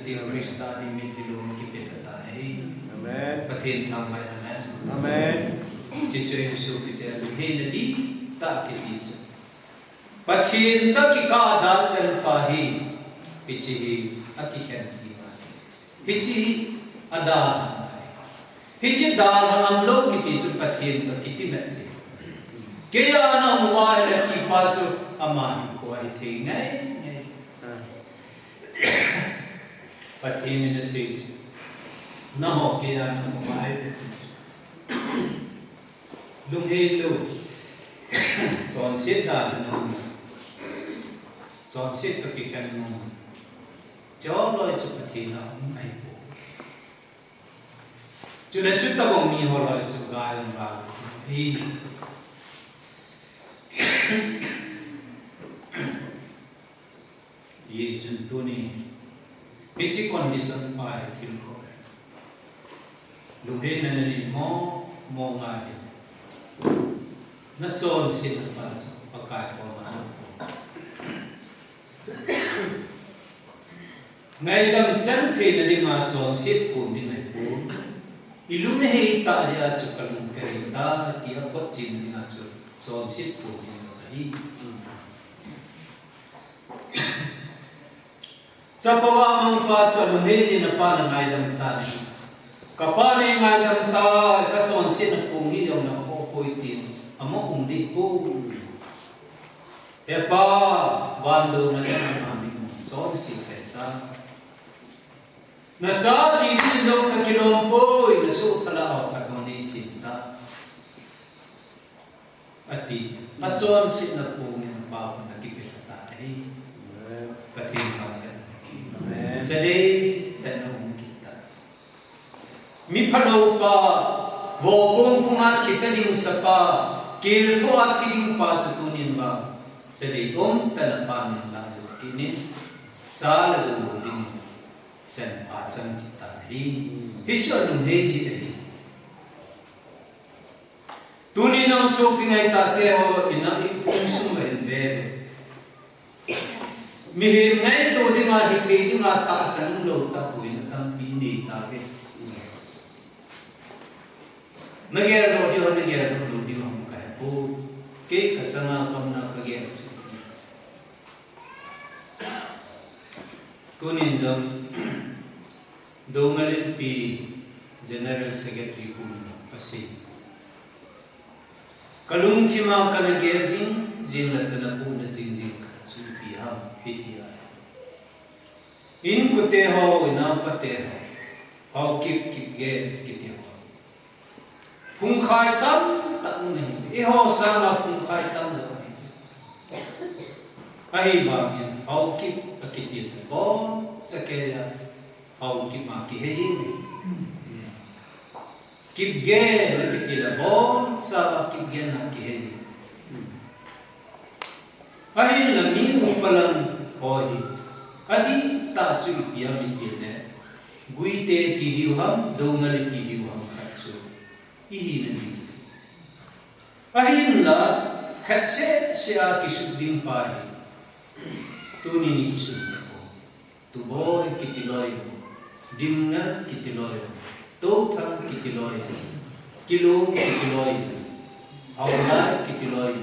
Kristus di midilum kita tahi. Amen. Patin tang mai amen. Amen. Cicu Yesus kita lebih nadi tak kita. Patin tak kita dal terpahi. Pici akikan kita. Pici ada. Hichi dal hangam lo kiti chu pathin to kiti mette kaya na muwa la ki pa chu ama ko ai the ngai pathin in se na ho kaya na muwa ai lung he lo ton sit da no ton sit to ki kan no cho lo chu pathin na ai cho nên chúng ta còn mi họ lại chụp gai làm vào thì ये चुनतो नहीं पिछे कंडीशन पाए फिल्म को लुहे नन्ही मो गाड़ी न चोर से न पास पकाए को मानो ngay đâm chân thì là đi mà chọn xếp của mình này của ilum ne hei ta ya chu kalum kai ta ti a pot chin na chu son sit pu ni hi chapawa mang pa chu lu hei jin pa na ngai dam ta ni ka pa ne ngai dam ta ka son sit na pu ni yong na ko poi tin amo ung di pu e pa wan do na na mi son sit ta na cha di din lo ka kilom poi na su thala ka ngoni sin ta ati a chon sin na pu ni pa na ki pe ta ai patin ka ya jade ta no kita mi phalo pa wo kong punga thita ding sa pa kil tho a thing pa tu nin ba jade om ta na pa ni la ki ni sa la du ding chân pa chân kita hi hi cho lung hei ji hi tuni nang shopping ai ta te ho ina i consum en be mi hi ngai to dinga hi ke dinga ta san lo ta puin tam pi ni ta ke nage lo di ho nage lo di ho ka pu ke ka changa kam na ka ge kunin dong DOUNGEL P General Secretary Kun pasi kalung thima kana gerjing jing la kana pu na jing jing su pi ha ptia in ko te ho ina pate ho kip ge kiti ho phung khai tam tak nei e ho sa na phung khai tam da ai ba mi ho kip kiti bo sakeya hau ki ma ki hei kip ge na ki la bon sa kip ge na ki hei ai la mi u palan hoi adi ta chu pia mi ki ne gui te ki diu ham DOUNGEL ki diu ham kha chu I hi na mi ai la khat se a ki su ding pa tu ni ki su ko Tuboi ki ti loi Dimna kitiloi, Totha kitiloi, Kilo kitiloi, Aula kitiloi,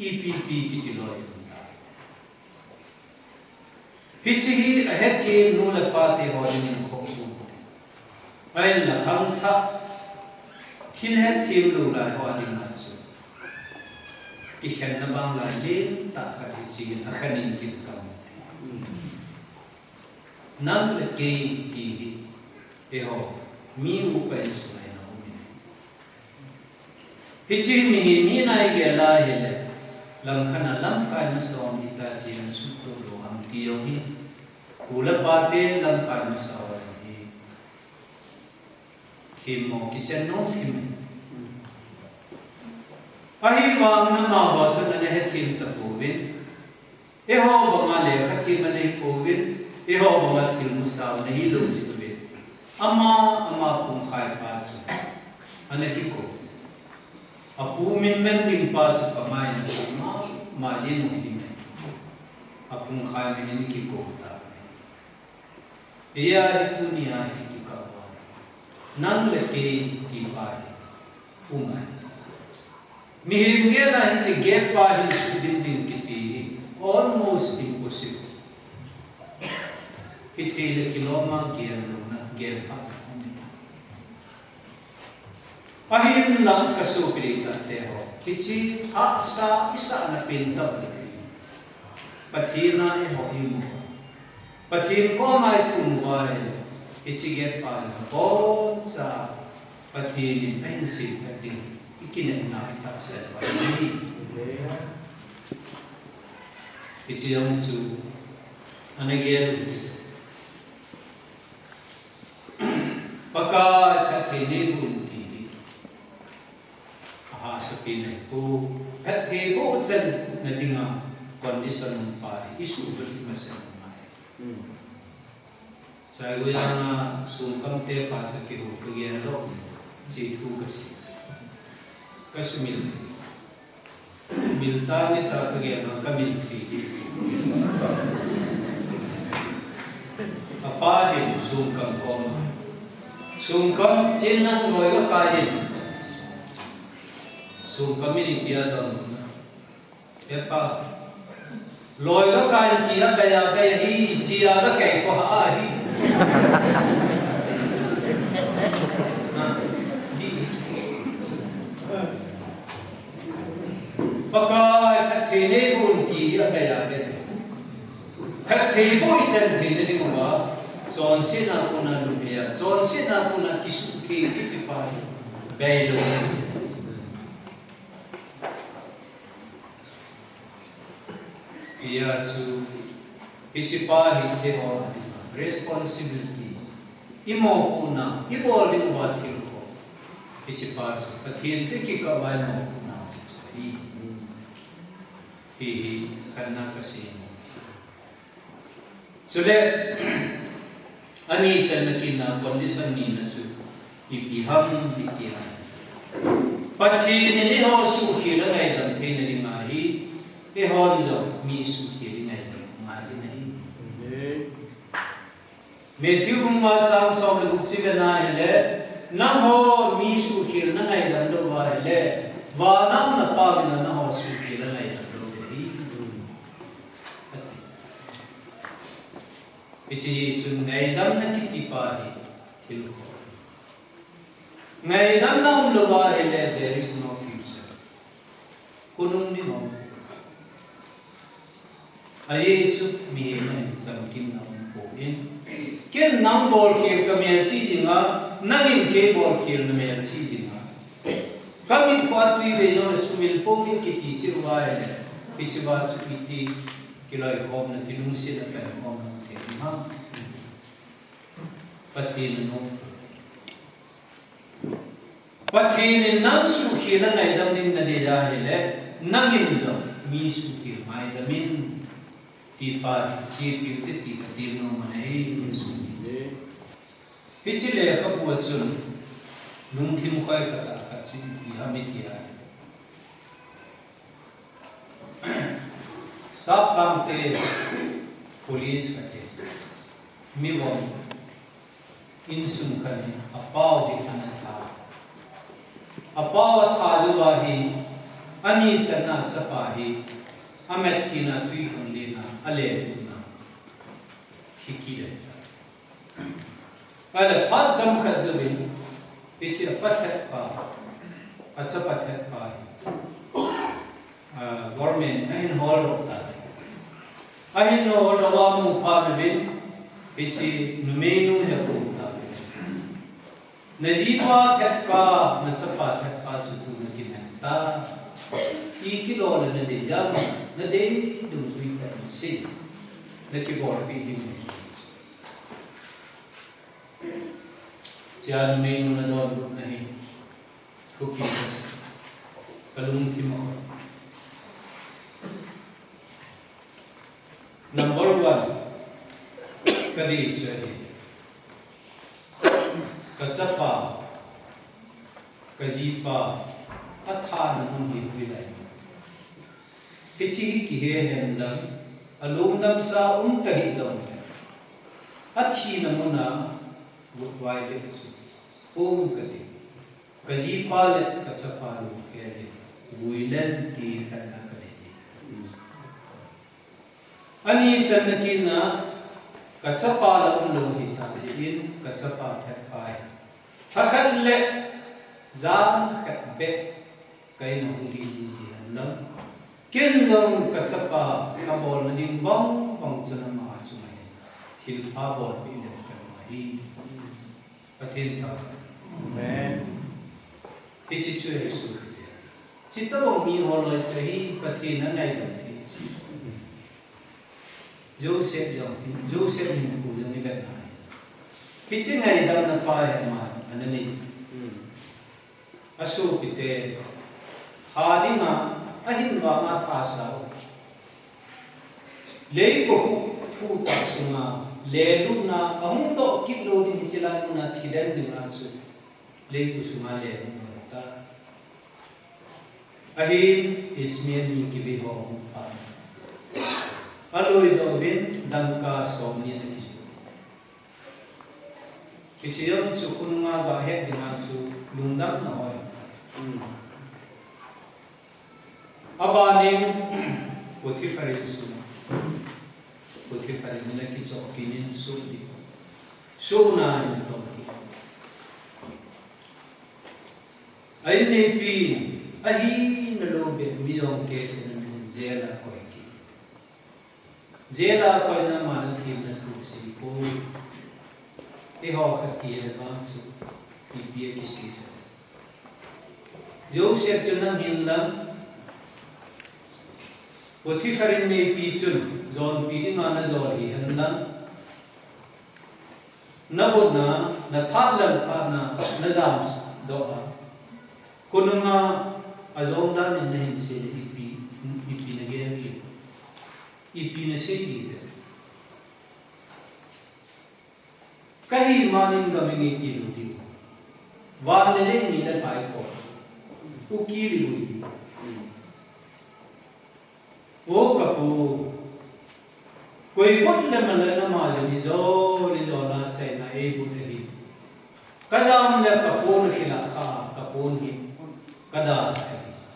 EPP kitiloi. Hichihi ahead he nula pate holding in Koku. Ain la hang tha, Tin head team lula holding matsu. Kihen na bang la lin, tak hichigin akanin kitkam. Nang le ke ki e ho mi u pa su nai na u mi hichi mi nai ge la hele lang khana lam kai ma so mi ta chi an su to lo am ti yo hi ula pa te lam kai ma sa wa hi kim mo ki chen no thim a hi mang na ma wa chu na he thin ta pu win e ho ba nga le ka thi ma ne pu win e ho ba nga thil mu sa na hi lo chi win ama pung khai pa chu ane ki ko apu min men ding pa chu pa mai na ma yin ni ding apung khai men ni ki ko ta ya itu ni ai ki ka wa nan le ke ki pa umai mi him ge na hin chi ge pa hin su din din ki ti almost impossible ki thi le kiloma ge lo na ge pa ahim la ka su pri ka te ho ki chi a sa isa na pin ta pathina e ho im pathin ko mai thum wai ichi get pa ko cha pathin in si pathin ikine na ta se wa ni ichi yong su anage paka pathin ni bun ti ha sa pin ko pathin ko chen na dinga condition pa isu beri masa saya gue yang sungkem te pacar kihu kegiatan lo jitu kasumil milta ni tak kegiatan kamil fi apa hin sungkem koma sungkem cinan goi lo kain sungkem ini biadam apa lôi nó cái chỉ là bây giờ hi chỉ là nó kẹt của họ hi bác ơi các thầy này buồn chỉ là bây giờ các thầy bôi chân thầy này đi qua son xin nào cũng là đúng vậy son xin nào cũng là kisu ki phải bây giờ ia chu ichipa hi ho responsibility imo una ibol din wa thil ko ichipa chu pathin te ki ka vai mo na hi kanna ka si chule ani chan ki na condition ni na chu ipiham dikira pathin ni ho su ki la ngai dam the ni ma hi e hon lo mi su ki ngai ma ji nei Matthew ma chang som le gupchi be na hele na ho mi su ki na ngai dam lo wa hele wa nam na pa na na ho su ki na ngai dam lo be ichi chun ngai dam na ki ti pa hi kil ko ngai dam nam lo wa hele there is no future kunung ni no aye su mi men sam kim nam ko in ken nam bol ke kamya chi jinga nangin ke bol ke na me chi jinga kamin kwatri ve no sumil po ki ti chi wa ele pichi wa chu ti kiloi khom na tinung si na pe khom na te ha patin no patin nam su ki na ngai dam nin na de ja hele nangin zo mi su ki mai da min ti pa chi pi te ti ka ti no manai min su ni pichi le ka pu chun lung thim khoi ka ta ka chi pi ha mi ti ai sap kam te police ka te mi won insung ka ni apau di kana tha apau tha lu wa hi ani sana chapa hi amet kina tui hon le na ale na khiki le ale phat jam kha zubin pichi pathat pa acha pathat pa government ahin hall ta ahin no rawa mu pa me bin pichi numenu he ko ta najiba khat pa na chapa khat pa chu tu na kin ta kilo na de jam na de du sui ta si na ki bor pi di jan me nu na don nahi Kuki kalung ki mo Number 1 kadi chari kachapa kajipa atha namun hi lai kichi ki he hendam alung nam sa kahi dom athi namuna wai le chu kadi kajipa le kachapa lu ke builan ki kana kadi ani chanakina kachapa la hi ta in kachapa thai hakhan le zam khat be kai no ri ji no kin long kachapa ka bol na ding bong bong chana ma chu mai thil pha bol bi le ka mai pathin ta amen pichi chu he su chita bo mi ho lo chahi pathin na ngai dam thi Joseph ni ku yang ni bet nai pichi ngai dam na pa he ma anani asu pite hadina ahin wa ma tha sa le ko thu ta sunga le lu na ahung to kit lo ni chila na thidan ni na su le ku sunga le ta ahin ismen ni ki be ho pa aloi do bin dangka som ni na ki kichiyam su kununga ba he dinga su lungdam na hoy abaning puthi pare su puthi pare ni ki chokinin su di su na ni to ki ai ne pi ahi na lo be mi yong ke sin ni zela ko ki zela ko na ma na thi na tu si ko ti ho ka ki le bang su ki bi ki si Joseph chunang hinlam Potipharin ne pi chun zon pi ni na zori hanlam nabodna na thalam pa na zam do a kununga azonda ni na hin se ipi na ge ipi na se ki kahi manin gamingi ki lu wan le ni na pai ko Kuki ri o kapu koi bon le mala na ma le ni zo la sai na e bu ri kazam le kapu na khila kha kapu ni kada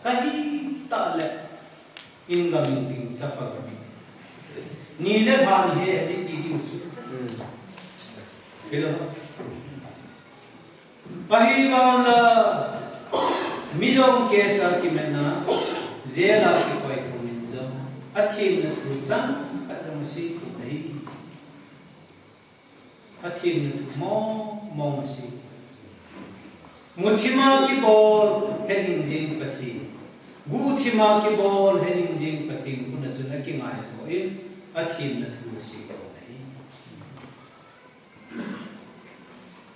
kahi ta le ingam ting sa pa ni le bhan he ni ti di su kilo pahi wala Mijong kesa ki mena zela ki koi kuminzo athin na tutsang kadam si kutai athin na mo si muthima ki bol hejing jing pati guthima ki bol hejing jing pati kuna juna ki ngai so in athin na tu si kutai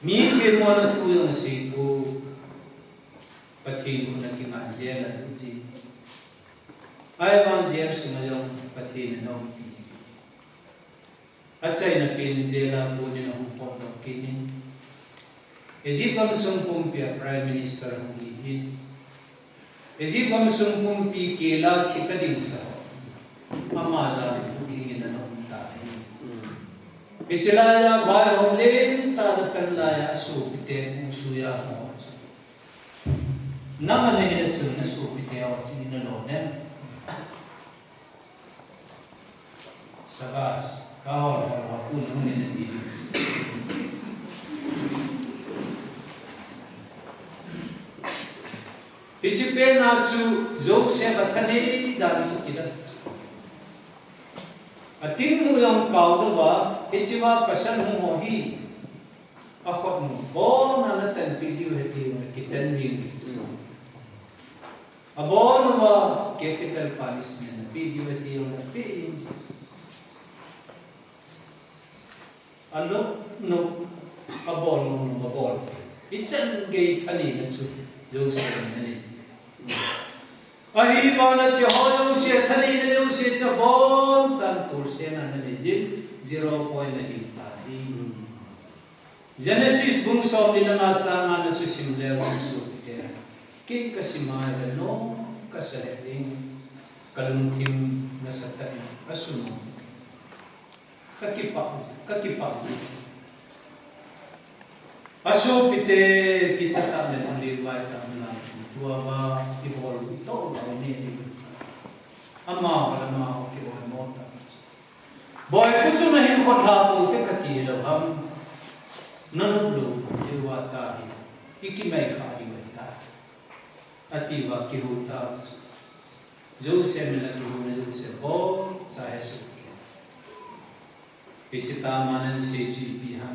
mi ke mo na tu yong si ku Pathin kuna ki ma zela ji ai bang zer sumajong pathin no pi achai na pin zela bu ni no po no kini Egypt kam sung pum pi prime minister hong hi Egypt kam sung pum pi kela thikading sa ama ja ni pu gi na no ta hi Priscilla ya bai hom le ta na kan la ya su pite su ya ho Nama ne hele chun na su pite aw chi na lo ne sabas ka ho ha pu ni ne ne di Pichipe na chu jok se bathane da su kida ating mu yong kaw do ba pichiwa pasan hu ho hi a khot mu bo na na tan pi di he ti ki tan jing Abon wa capital punishment na video yung na pin. Ano no abon no abon. Itsan gay kani na su Joseph na ni. Ahi ba na si ho yung siya kani na yung siya bon san tur sen an ne jin 0 point na di ta hi Genesis bung som ni na cha na su sim le bung su te ki kasima le no kasare jing kalung tim na sa ta asuno kakipa aso pite kichata le thuli wai ta na tua ba ibol to ba ni ama wala ma ki o mo ta boy kuchu na hin khot ha tu te kati lo ham nanu lu jiwa ta iki mai kha di wai ta ati wa ki ru ta jo se me la ki ru ne jo se bo sa hai su pichita manan se ji pi ha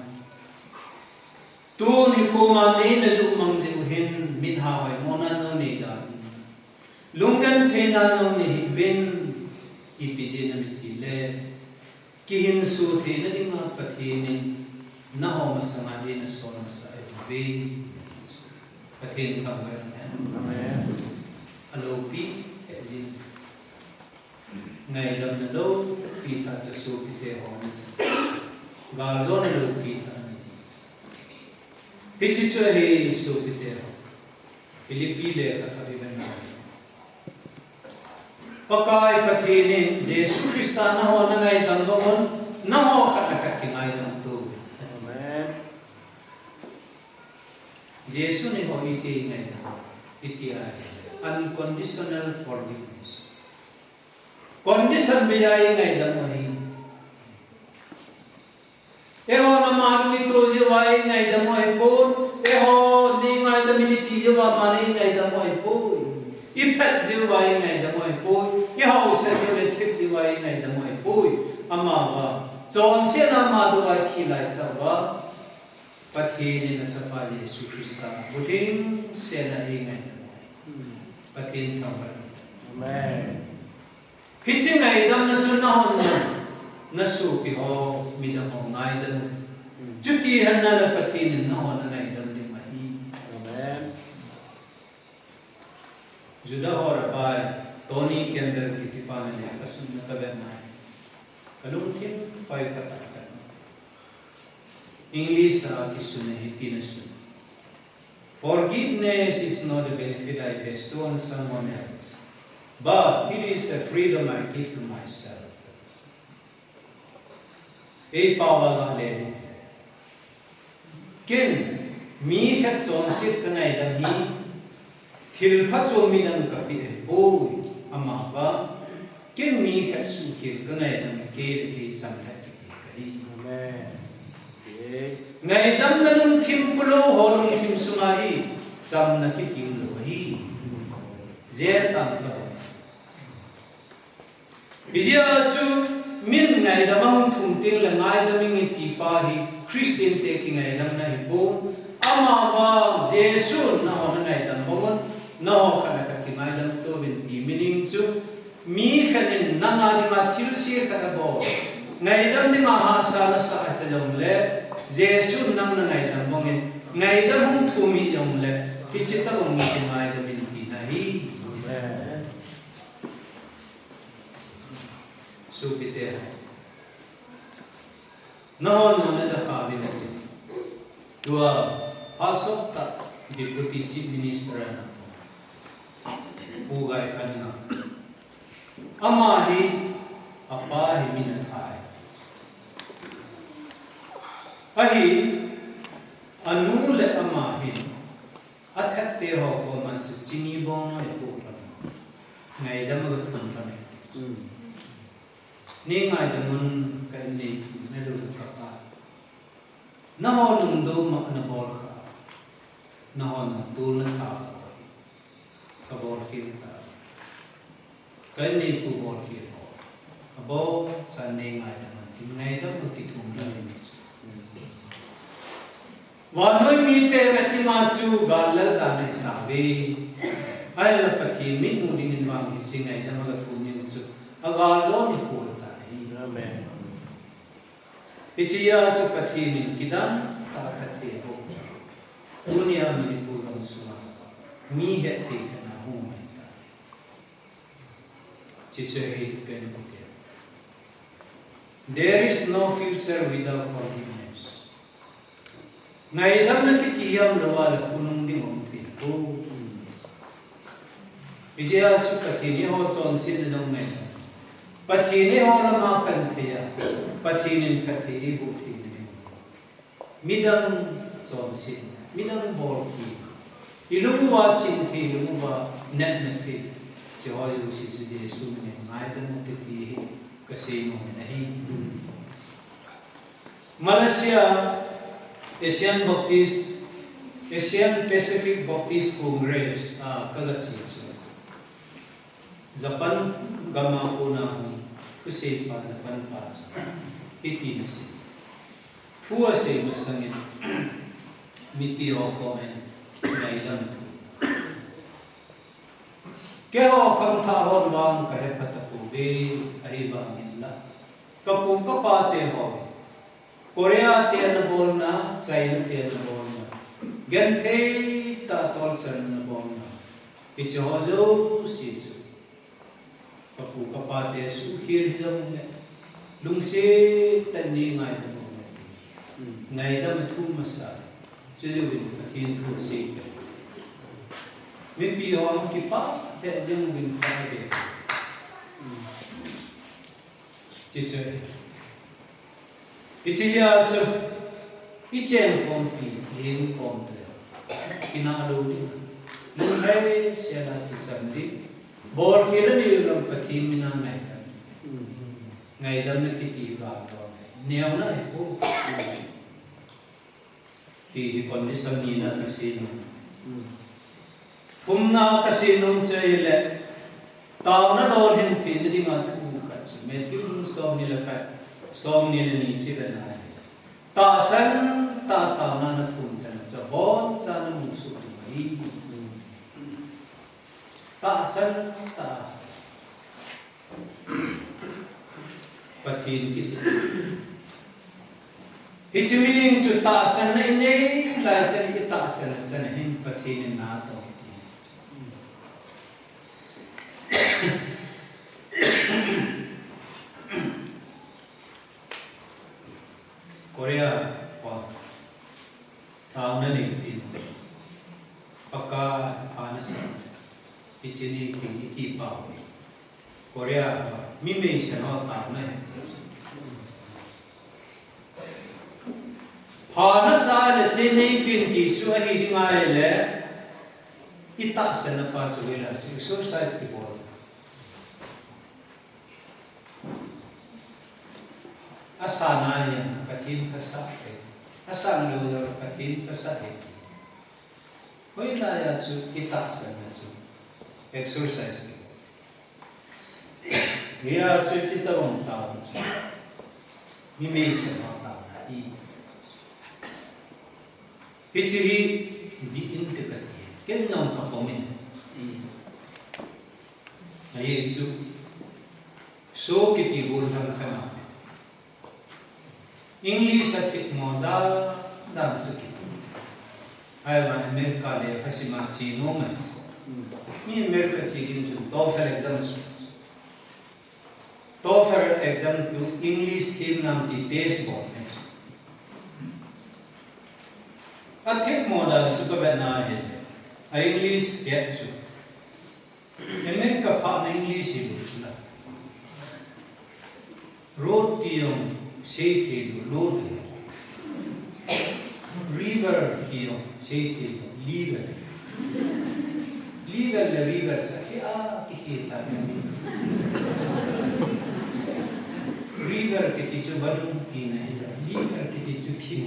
tu ni ko ma ne na ju mang je hin min ha wai mo na no ne da lungan the na no ne bin ipije na mi le ki hin su the na di ma pathe ni na ho ma samadhi na so na sa ve pathe tham ga na alo pi ji ngai lam na lo pi ta sa su pi the ho ni ga zo ne lo pi ta ni pi chi chue he su pi the ho Philippi le ka tha ri na pakai pathe ni Jesu Krista na ho na ngai dang bon na ho kha ka ki ngai dang tu amen Jesu ni ho iti ngai da iti ai unconditional forgiveness condition be ai ngai dang ho hi e ho na ma ni to je wai ngai dang ho hi po e ho ni ngai da miniti je wa ma ni ngai dang ho hi po ipat je wai ngai dang ho hi po i ho se le thip je wai ngai dang ho hi po ama ba John se na ma do wai khi lai ta ba pathe ni na sa pa Yesu Krista buding se na e ngai pathe tham ba amen Pichi ngai dam na chu na hon na su pi ho mi da ho ngai da juti han na la pathe ni na hon ngai dam ni ma hi amen juda ho ra ba Tony के अंदर की टिपा ने कसम न कबे ना कलुम थिम पाई पता कर इंग्लिश आ की सुने ही तीन सुन Forgiveness is not a benefit I bestow on someone else, but it is a freedom I give to myself. A power la le ken mi khat chon sit ka ngai da mi thil pha chon mi nan ka pi o ama ba ken mi khat su ki ka ngai da ke ki sam khat ki ka di amen ngai dam na nun thim pulo ho nun thim sungai sam na ki ting lo hi je tam ta bijia chu min ngai da mang thum ting la ngai da ming ti pa hi Christian te ki ngai dam na hi bo ama ba Jesu na ho na ngai dam bo na ho kana ka ki ngai dam to bin ti meaning chu mi khanin na nga ni ma thil si ka da bo ngai dam ni nga ha sa na sa ta jong le Jesu nang na ngai dam bo ngai dam hung thu mi jong le ki chi ta bong ni ngai dam bin ti na hi su pi te na ho na ja kha bi na tua pasok ta deputy chief minister na pugai kanina ama hi apa hi min thai ahi anu le ama hi athat te ho ko man chu chini bong na ko pa ngai da ma thon pa ni ngai da mun kan ni na lu ka pa na ho lung do ma na bol ka na ho na tu na tha ka bol ki ta kan ni fu bol ki ho abo san ni ngai da man ki ngai da mu ki thum da ni wa noi mi te met ni ma chu ga la da ne ta be ai la pa ki mi mu ding in wang ki sing ai da ma ga thu ni chu aga lo ni ko ta ni amen Ichia chu pathi min kidan ta pathi ho dunia mi pu dam suwa mi he thi kana hu mai ta chi che he ken ko te There is no future without forgiveness. Ngai dam na kitiyam lawal kunung di mongti. Oh, Priscilla chu pathini ho chon sin no me. Pathini ho la ma kan thia. Pathinin kathi bu thi ni. Midang chon sin. Midang bor ki. Ilungu wa chin thi ilungu wa net na thi. Choi lu si chu Jesu ne ngai dam kiti kasi mo na hi. Malaysia Asian Baptist Asian Pacific Baptist Congress kagachi Japan gama ko na kasi pa Japan pa iti nasi tua se masangin miti ho komen na ilang tu kaya kang tahon bang kahit patapubi ay bangin la kapung kapate ho Korea tiyan na bol na China tiyan na bol na Gente ta tolsan na bol na Ichihozo si Kapu kapate suhir jam lungse tani ngai ta mo ngai da matu masa chilewin atin thu se min pi ho ki pa te jeng bin pa de chiche ichiya chu ichen pom pi yin pom de kinalo lung hai se la ki samdi bor kirani lam pathi mina mai ngai dam na kiti ba do neo na ko ti kon ni samni na kasi kumna kasi nung chele taw na do hin thi ni nga thu ka me ti som ni la ka som ni ni si da na ta san ta ta na na thun san cha bon san mu su ni ta san ta pathin kiti hichwing chu ta san nei la chan ki ta san chan hin pathin na to Korea wa ta na ni tin paka anasa ichini ki pa Korea mi me se no ta na phana sa le chini pin ki su hi dingai le ita se na pa chu la exercise ki bol asana ya katin ka sa asan lo katin ka sa Koi la ya chu ita se na chu exercise ki Mia chu kita bong tao mi me se no tao na I Pichihi di in ke kati ken nong ka komen ai chu so kiti bol han kana English at mo da dam chu ki ai ba America le hasima chi no ma ni America chi kin chu TOEFL exam to English theme nam ti test bo athik mo da chu ka ba na he English get chu America pa na English hi la road ti yong say ti road river ti yong say ti river la river sa ki ki ta river ki ti chu balum ki na river ki ti chu ki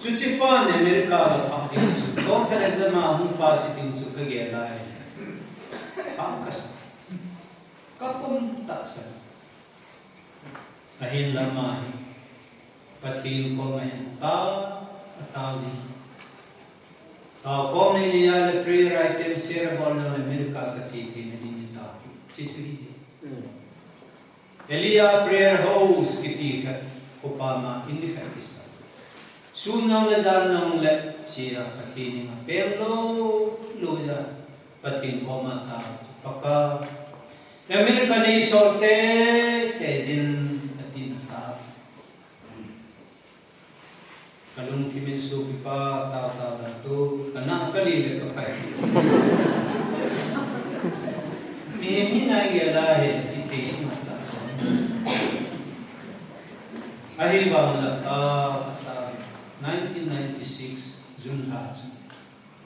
Cuci pan Amerika pakai su, kau kalau zaman hum pasitin su kerja lain, angkas, kapun tak sah. Ahin lama ni, patin kau main tahu ni. Kau ni ada prayer item share boleh Amerika kecil ni tahu, cici. Elia prayer house kita kopama ini kisah. Sunang le janang le sira patin ma pelo lo ja patin ko mata paka American is sorte tezin atin ta. Kalung timin su pipa ta tu kana kali le kapai. Mimi na yala he ite mata. Ahi bang la 1996 June ha.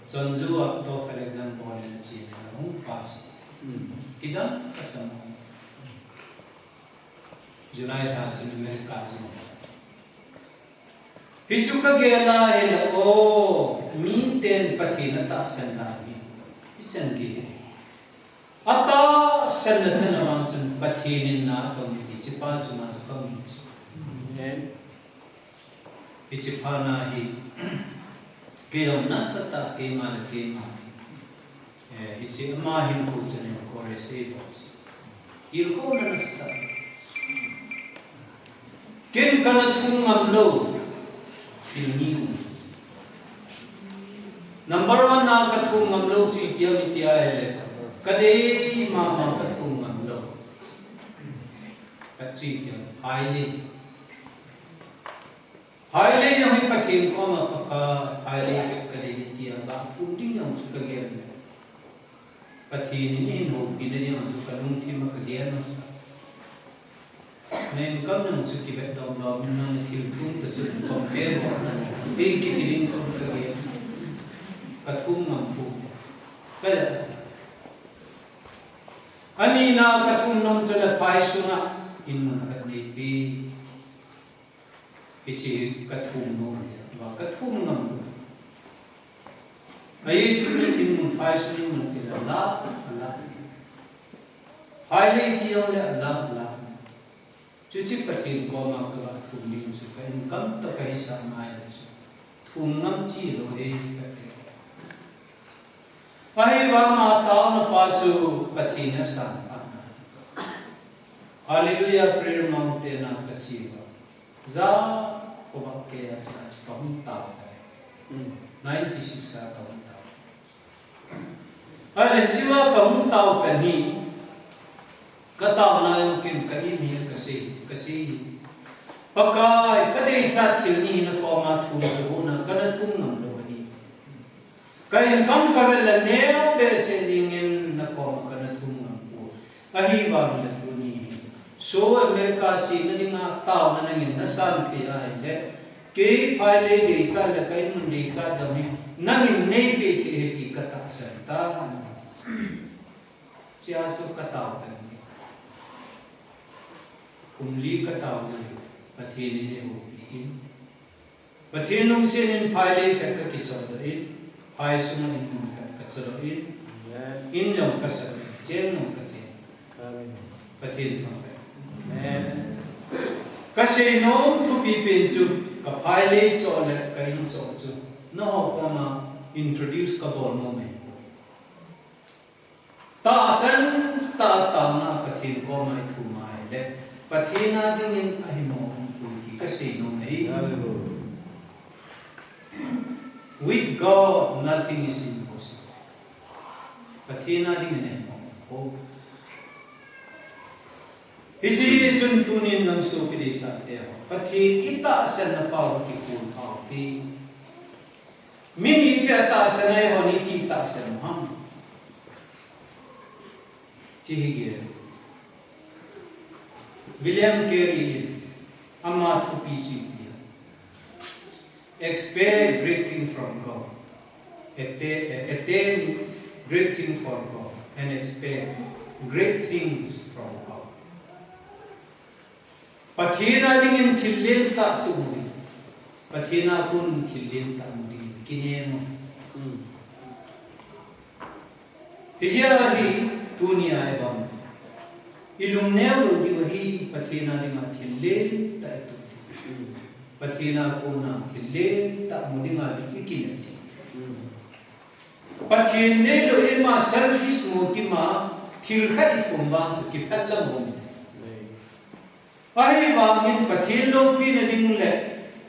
Sonju to Alexander Paul chi na hung pass. Tidak kasama. July ha June America June. Hichuka gela he o mi ten patina ta san na mi. Ichan gi. Ata san na san ma chun patinin na to mi chi pa chu na ka mi. Ichipana hi kaya nasata kema ichi ama Henkholun kore sebos irko na nasta ken kana thungam lo filniu number 1 na ka thungam lo chi pia mi tia ele kade mama ka thungam lo ka chi pia Highly yung pakin ko mapaka highly kaditi ang bakuding yung sukagyan. Patin ini no pinili yung sukanung ti makagyan. Ngayon kam nang sukibet daw minang tilpung tajud compare big kiling ko kagyan. Patung mampu. Kaya ani na katung nom jala paisu na inun kaditi Ichi kathung no, wa kathung nam. Ayi chikri in paisu no kila la. Highly kiyong le la. Chuchi patin ko ma ka thung lim su ka in kam ta kai sa mai su. Thung nam chi lo e patin. Ahi wa ma ta na pasu patin sa. Hallelujah prayer mountain na kachiwa. Za Kuki sa kahong tao. 96 sa kahong tao. Ay, siwa kahong tao kani. Kataw na yung kinkaimil kasi pagka kaday sa tilni na ko matulog na kanatung ng lawani. Kaya kang kamela neo beselingin na ko kanatung ng po. Ahibang na So America chi na nga tao na nangin nasan ti ai le ke phale de sa la kai mun de sa jame nangin nei pe ti kata sa ta chia chu kata ta kumli kata ni pathin ni ho in pathin nung sin in phale ka ki so da in phai su na in ka so in yong ka sa chen nung ka chen pathin Kasi noong tupipin su kapile so le kain so su no ko ma introduce ka bon mo me ta san ta na pathin ko mai thumai le pathina ding in ahimo Kuki kasi no nei with God nothing is impossible pathina ding nei mo Iji chun tunin ng supilita teo. Pati ita asan na pao ki kun pao ki. Mini ita asan na yun ita asan mo. Chihigir. William Carey amat kupiji dia. Expect great thing from God. Attain great thing from God and expect great things from God. Pathina dingin kilin tak tumuri. Pathina pun kilin tak mudi. Kinemo. Hiya hi dunia ebam. Ilumneo di wahi pathina dinga kilin tak itu. Pathina pun na kilin tak mudi ngadi ikinati. Pathine lo ema selfish motima thilkhadi thumbang su kipatla mo. Ahi wangin pathilo pin ding le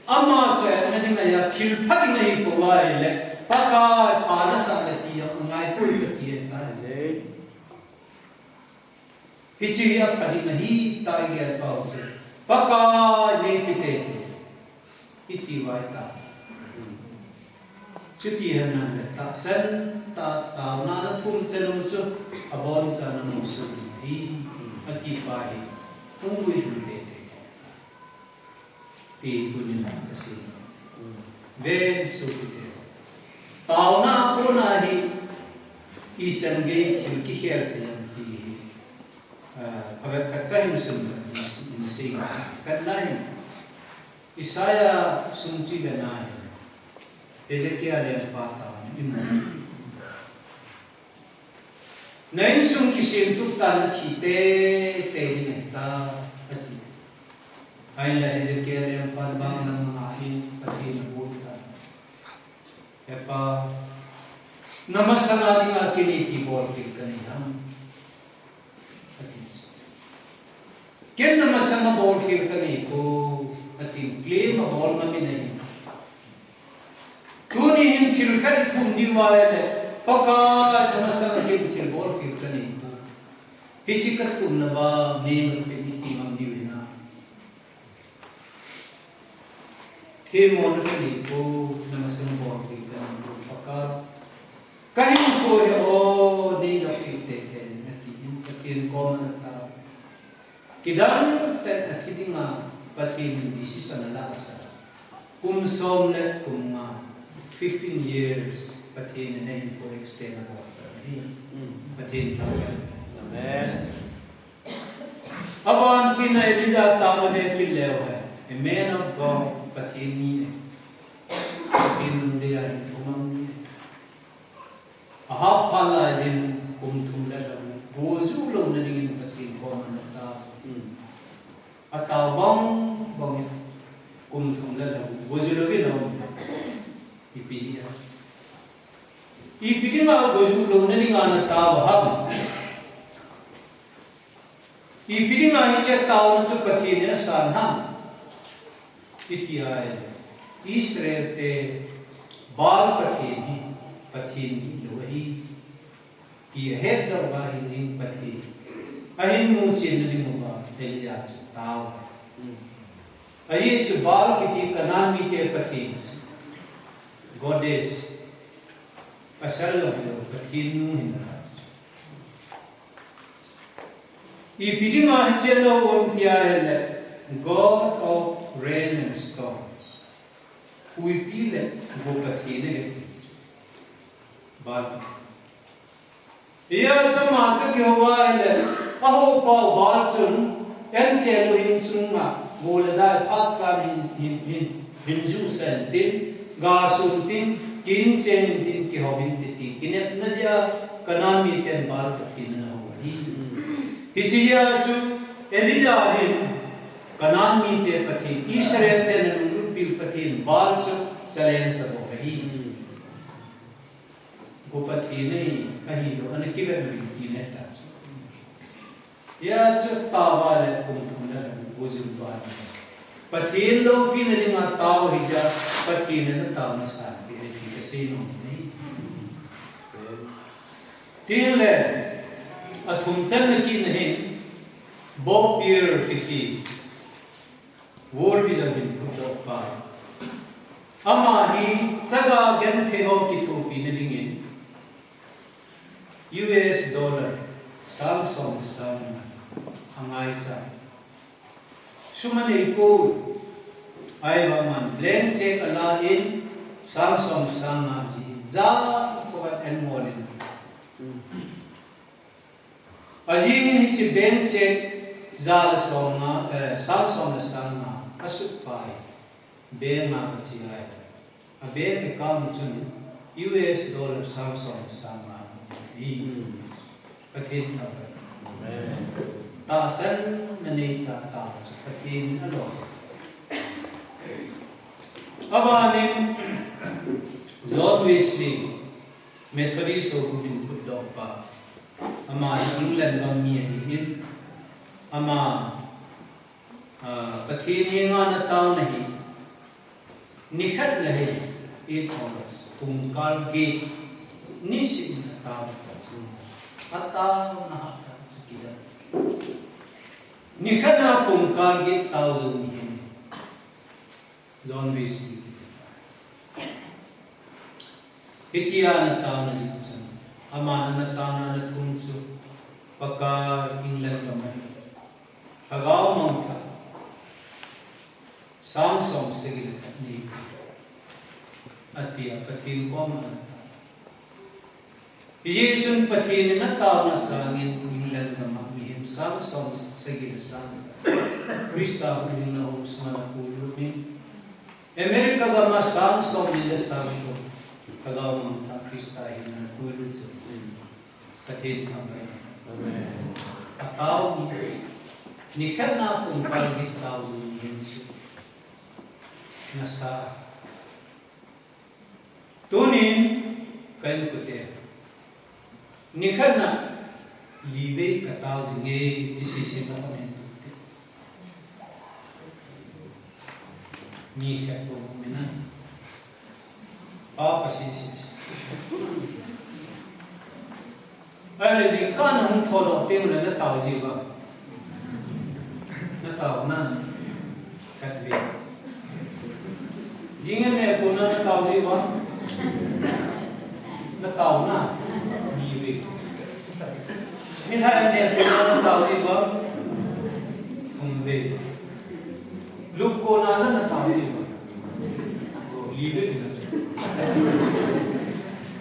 ama sa na ding ya thil phati ngai ko wai le paka pana sa le ti ngai pu ti ta le Hichiria padi nahi taiger pau se paka ne pite iti waita chuti hanan ta san ta ta na thum chenum su abon sa na su hi ati pai tungui hute ti punya kasi ve su pite tau na ko na hi I change thil ki her te avet kakkai sum sing kan nai Isaya sumchi benai Ezekiel le pata imu Nainsung kisemtup tan thi te ni ta ati ai la Ezekiel le pan bang nam ahin pati bul ta epa namasanga dinga kini keyboard kani ham Ken namasanga ball kani ko ati claim ball na mi nahi tuni hin thil khat thum diwa le paka namasanga ken thil ball kani ko pichikat tum na ba ne pe ti mam diwina the mon kani ko namasanga ball kani ko paka kahin ko o ni jo ki te ati ko na Kidan te akidinga patin decision na lasa som le 15 years patin na ko extend na patin amen aban kina Eliza tama de kileo hai a man of God patin ni patin dia kumang ahap pala din thum la gozu lo na dingin patin ko man atau bang thum la gojulogi no ipi ma gojulo nani ngana ta baham ipi nga iche ta su pathi ne san ham iti ai Israel te bal pathi ni lo hi ki head of ba hin pathi ahin mu chin ni mu ba Elia tao ai chu bal ki kanan mi te pathi goddess pasal lo pathi nu hin I pidinga hachelo on tiaele God of rain and storms hui pile go pathi ne bal ia chama chu kyowa ele aho pa bal chun en chelo hin chunga bolada phat san hin ju san tin ga sun tin kin chen tin ki hobin ti kinet na ja kanami ten bal pathi na ho hi hijiya chu Elijah hin kanami te pathi Israel te na rupi pathi bal chu salen sa bo hi go pathi nei kahi lo an ki ve ki ne ta ya chu ta wa le kum na go jin ba pathi lo pi na ni ma ta hi ja pathi na ta na sa ki ke se no nei tin le a thum chan na ki nahi Bob Pier 50 war bi jabin phuto pa ama hi saga gen the ho ki thu pi na dingin US dollar Samsung sang angai sa sumane ko ai ba man blend check ala in Samsung sang na ji za ko en model Ajin hi ben check zal songa Samsung na sanga asuk pai ben ma chi ai a ben ke kam chun US dollar Samsung sanga i pathin ta ta san nani ta pathin alo abani John Wesley Methodist so good put dog pa ama England bang mi hin ama pathin nga na taw nahi nikhat nahi e thomas tumkal ge nisin na taw ataw na ha sakida Nikhana pungkar git tau ni zon bisi itia na tau na jinsan amana na tau na tunsu paka inglan kamay agaw mangta sang som sigil ni atia patin ko man Yesun patin na tau na sangin inglan kamay sang som sigil sang Krista na os na pulutin Amerika gama sang som nila sang ko kagaw mangta Krista na pulutin patin kamay Amen. Atau ni karena pun kali tahu Yesus nasa tunin kain putih ni karena libe katau zinge di sisi mana itu ni kata mana apa sisi Ai là con không thò đầu tiên là nó tàu gì vậy? Nó tàu năn cắt biệt. Riêng này của nó tàu gì vậy? Nó tàu na gì vậy? Mình hai anh em của nó tàu gì vậy? Không về. Lúc cô nó tàu gì vậy? Lý vậy nữa.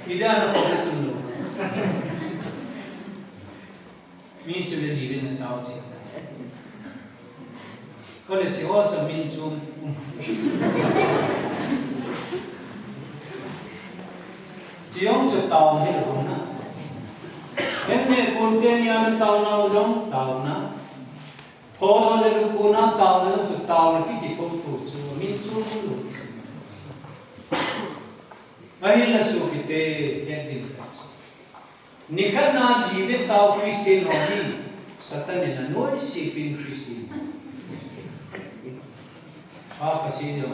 Ida nó không được luôn. Mình sẽ đi đến tàu gì? Có lẽ chỉ có cho mình chung. Chỉ ông cho tàu hay là không na? Em này con tên nhà nó tàu nào giống tàu na? Thôi thôi là con na tàu nó cho tàu là cái gì cũng thuộc cho mình chung luôn. Ấy là số cái tên em tin. Nikhana libe tau Christian hobi satan na noi sipin Christian kasi yo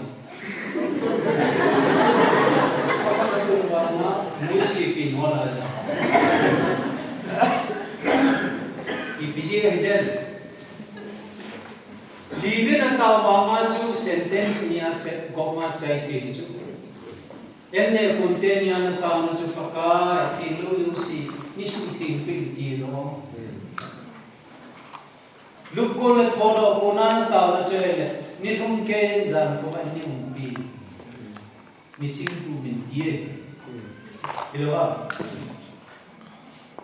kapag na noi sipin wala na ibiji hidden libe na tau mama chu sentence niya set goma chai ke chu enne kunte niya na tau na chu paka tilo yung si Nisung tingping tino. Lúc cô là thô độ cô năn tàu là chơi là nít không kê rằng có anh như một bì nít chính tu mình kia hiểu không?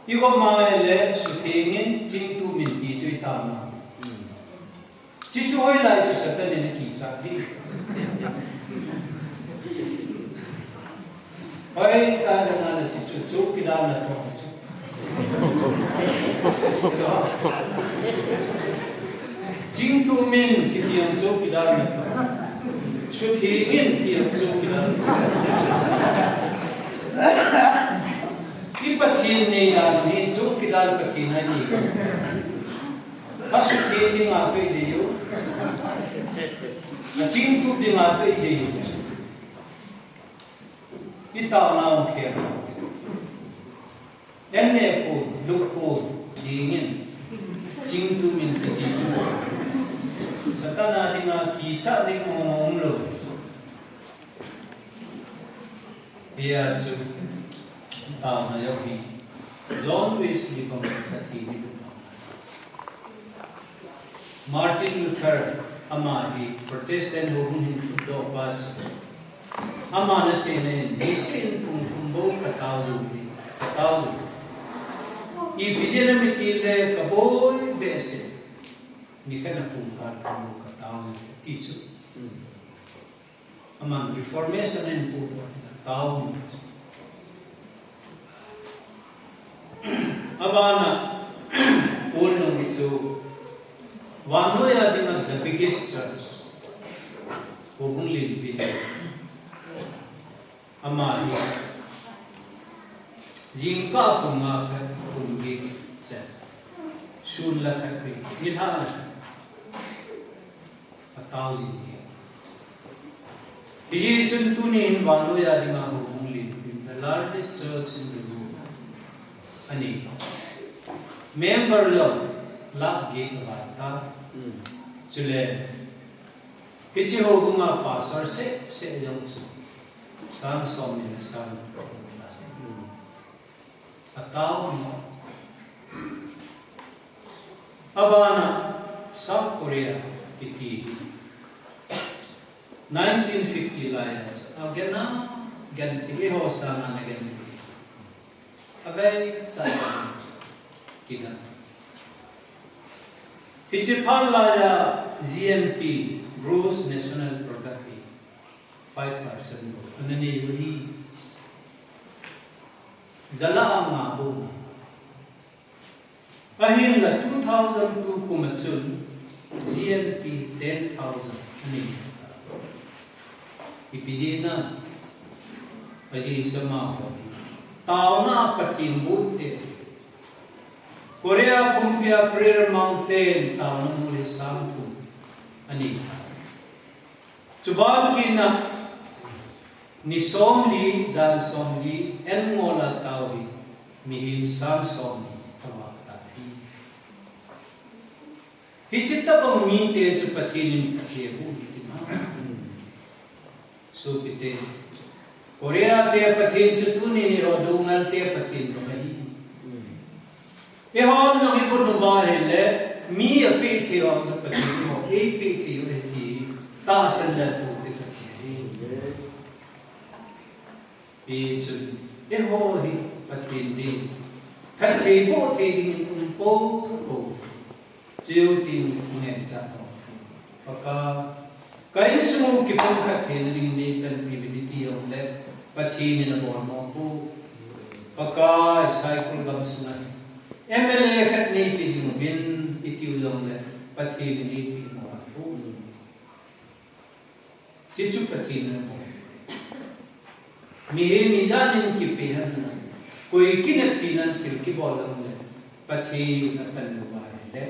Yêu có mà là sự tình chính tu mình kia chơi tao mà chỉ cho hơi lại cho sẽ tên là kỳ trạng đi ấy ta đang là chỉ cho chú cái đau là thôi chính tu mình thì tiền số cái đó là xuất hiện tiền số cái đó cái bát thiên này là mình số cái đó bát thiên này gì bát xuất hiện đi mà cái gì đó là chính tu đi mà cái gì cái tao nào kia em này cô lúc cô ingin chính tu mình tự đi satana đi mà kỳ sát đi ngom lo bây giờ tao nói gì John Wesley còn phải thì đi Martin Luther ama hi Protestant ho hun do pas ama na sine disin kung bo katao ibijena mitile kaboy bese nikana pungkar kamu katao tisu among reformation and puto tao abana uno mitu wanoya di the biggest church hubungli video amari jingka punga pungi set shulla kakri nilhala a 1,000 years He Tuni in Wanoya di hubungli the largest church in the world Anikho member lo lak ge ta chule kichi ho gunga pastor se jong su sam som ni sam atau abana South Korea iti 1950 lai agena ganti ho sana na ganti abai saya kita Pichipal laya GNP gross national product 5% anani yuri zala ang ahin la 2002 kumatsun GNP 10,000 ani ipijina aji sama tauna patin butte Korea Pumpia Prayer Mountain tauna muli sampu ani Chuban kina ni somli zan somli en ngola tawi mihim sam somli tawa tahi hichita ko mi te chu pathinin pathebu itina so pite Korea te pathin chu tu ni ro dungal te pathin ro mai e hom no hi pun ba hele mi api the om chu pathin mo e pi the yo he ta san la tu Yesus, Yehohi patindi, kacai bo tedi umpo, jauh tim mengesak. Maka kain semua kita kacai ini dan pribadi yang le patini na buat mampu. Maka saya pun bang sungai. MLA kat ni pising bin itu yang le patini ni mampu. Cicu patini na buat. Mihe mizanin ki pehan na koi kinak pinan thil ki bolam le pathi na kan ba le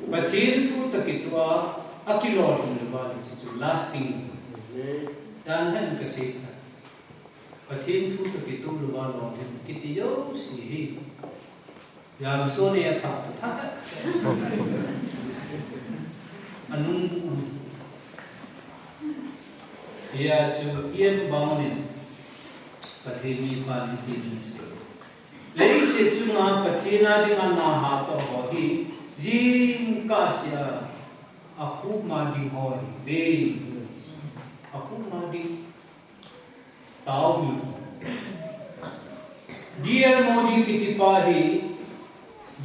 pathin thu takitwa akilor le ba chu lasting dan han ka se pathin thu takitu le ba lo kitiyo si hi yam so ne tha tha anung ya chu iem baunin pathini paniti se lei se chunga pathina di na ha to ho hi jing ka sia aku ma di hoi be aku ma di tau mi dia mo di kitipahi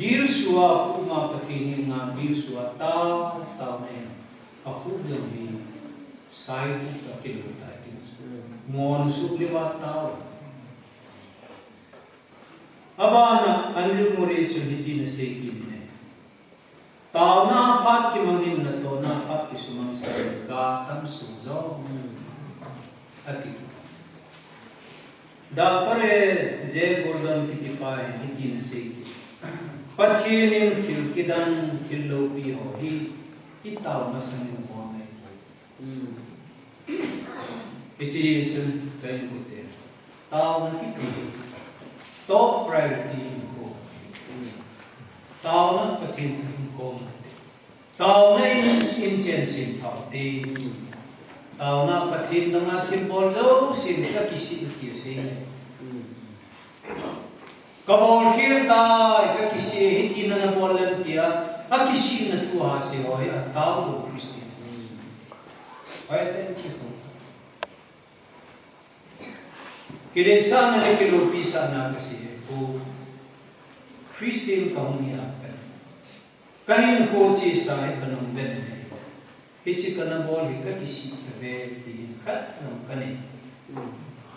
dir suwa aku ma pathini na dir suwa ta me aku de sai ta kilu ta mon su liwa tau abana anil muri su hiti na sekin ne tau na pat ki mangin na to na pat ki sumang sa ga tam su zo ati Dr. J. Gordon Kitipai hiti na sekin pathinim thil kidan thillo pi ho hi tau masang mo mai Ichi sun kain pute tao na kipi top priority ko tao na pathin ko tao na incentive tao te tao na pathin na nga thimbol do sin ka kisi ki se kabol khir ta ka kisi hiti na volunteer a kisi na tu ha se ho ya tao do Christian ai thank you Kini sana ni kilupi sana kasi ko Christian kahungi akan kahin ko chi sai kanong ben hichi kana bol hika kisi tabe di kat ng kani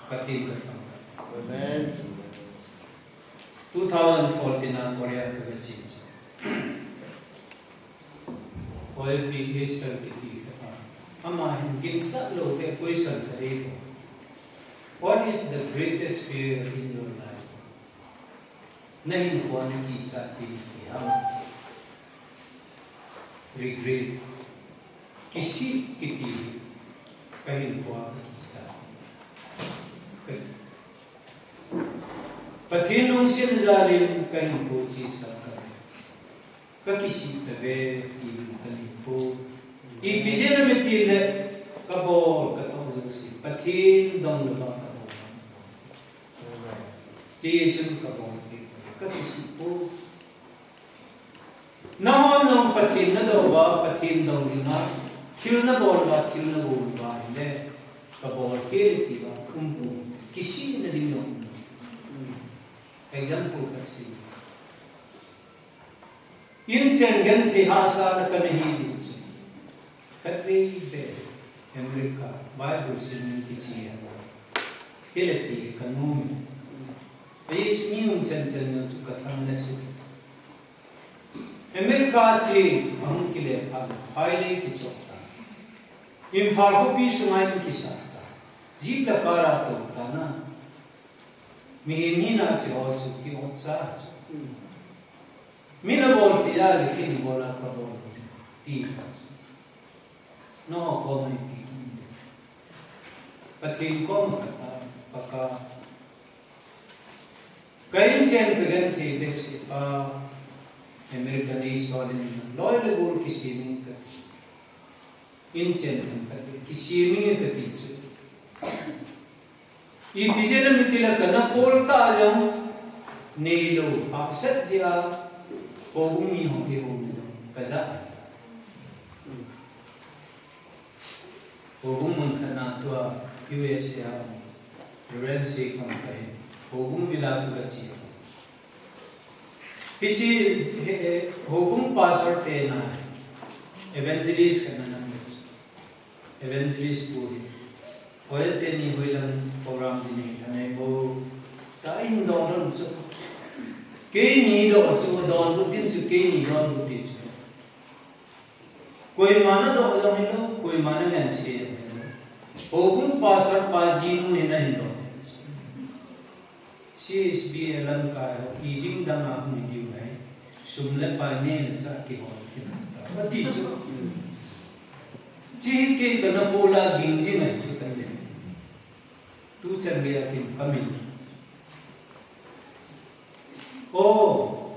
pati ka amen 2014 na Korea ka gachi oil pi hestal kiti ka ama hingin sa lo ke question kare ko What is the greatest fear in your life? Nahin ko ang isa tinitiham. Regret. Kisi kiti. Kahin ko ang isa. Pathinong sinazalim kahin ko si isa. ka kisi tabe ti kalipo I bijena mitile ka bol ka to si pathin dong lo ka bo ti sun ka bo ka kisi po na nong pathin na do ba pathin dong na thil na bol ba thil na bol ba le ka bol ke ti ba kumpu kisi na din no example ka si in sen gan the hasa na ka nahi ji Katri be America Bible sin kichi ya Pilati kanumi Ayes miun chen na tu katham na su America chi hum kile haile kichota Imphal ko pi sunai ki sakta jeep la kara to ta na mihina chi ho su ki otsa mina bol ti ya le ki bola ka bol ti no ko mai ki pathin ko kata paka kain sen kagan the be se pa American is solin loy le gol ki sini ka in sen ka ki sini ka ti chu I bijena mitila kana polta jam nei lo fa sat ja ko gumi ho ke ho kaza Hogum mungkana tua US ya Rensi kampai Hogum bila kudaci Pici Hogum pastor tena Evangelist kana namus Evangelist puri Hoel teni hoelang program dini Kanai bo Tain doron so Kei ni do so don budin so kei ni don budin so Koi mana do alam itu koi mana kan sih Hogum pasar pazinu ina hito. CSB alam kaya iding dama video hai. Sumle pa ne sa ki ho kinata. Mati so. Chi ke kana bola ginji na so tale. Tu changya kin kami. Oh.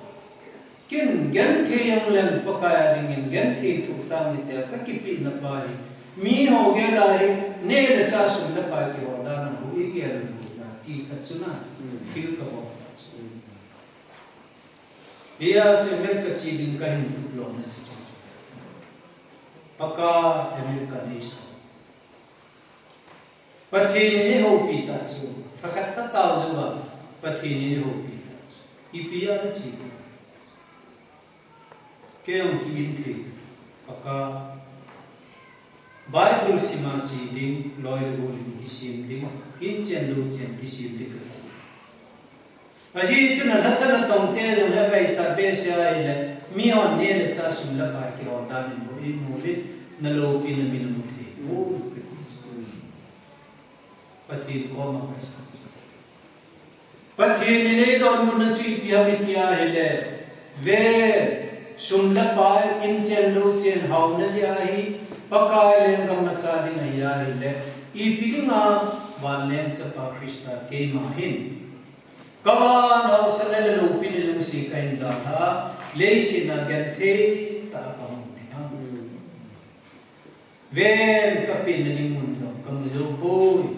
Kin gan the yang lang pakaya dingin gan the tu tang ni te ka kipi na pai. Mi ho ge lai ne le cha sum na pa ki ho da na hu I ge le na ti ka chuna fil ka ho ya che mer ka chi din ka hin tu lo na chi paka America ni sa pathin ni ho pi ta chu pakat ta ta lu ba pathin ni ho pi ta I pi ya na chi ke on ki in thi paka Bible siman si ding loy rolin kisim ding in chen lo chen kisim ding aji chuna na chana tong te lo ha bai sa be sia ile mi on ne le sa sum la pa ki on da min bo I mo le na lo pin min mo thi o pati ko ma ka sa pati ni le don mo na chi pi ha mi tia ile ve sum la pa in chen lo chen hau na ji a hi Pakai lengkang nasadi na yari le ipiging nga walen sa pa Krista kay mahin kawan hau sa nalalupin nilong si kain data lesi na gante ta pamunihang ven kapin na ning mundo kamulopoy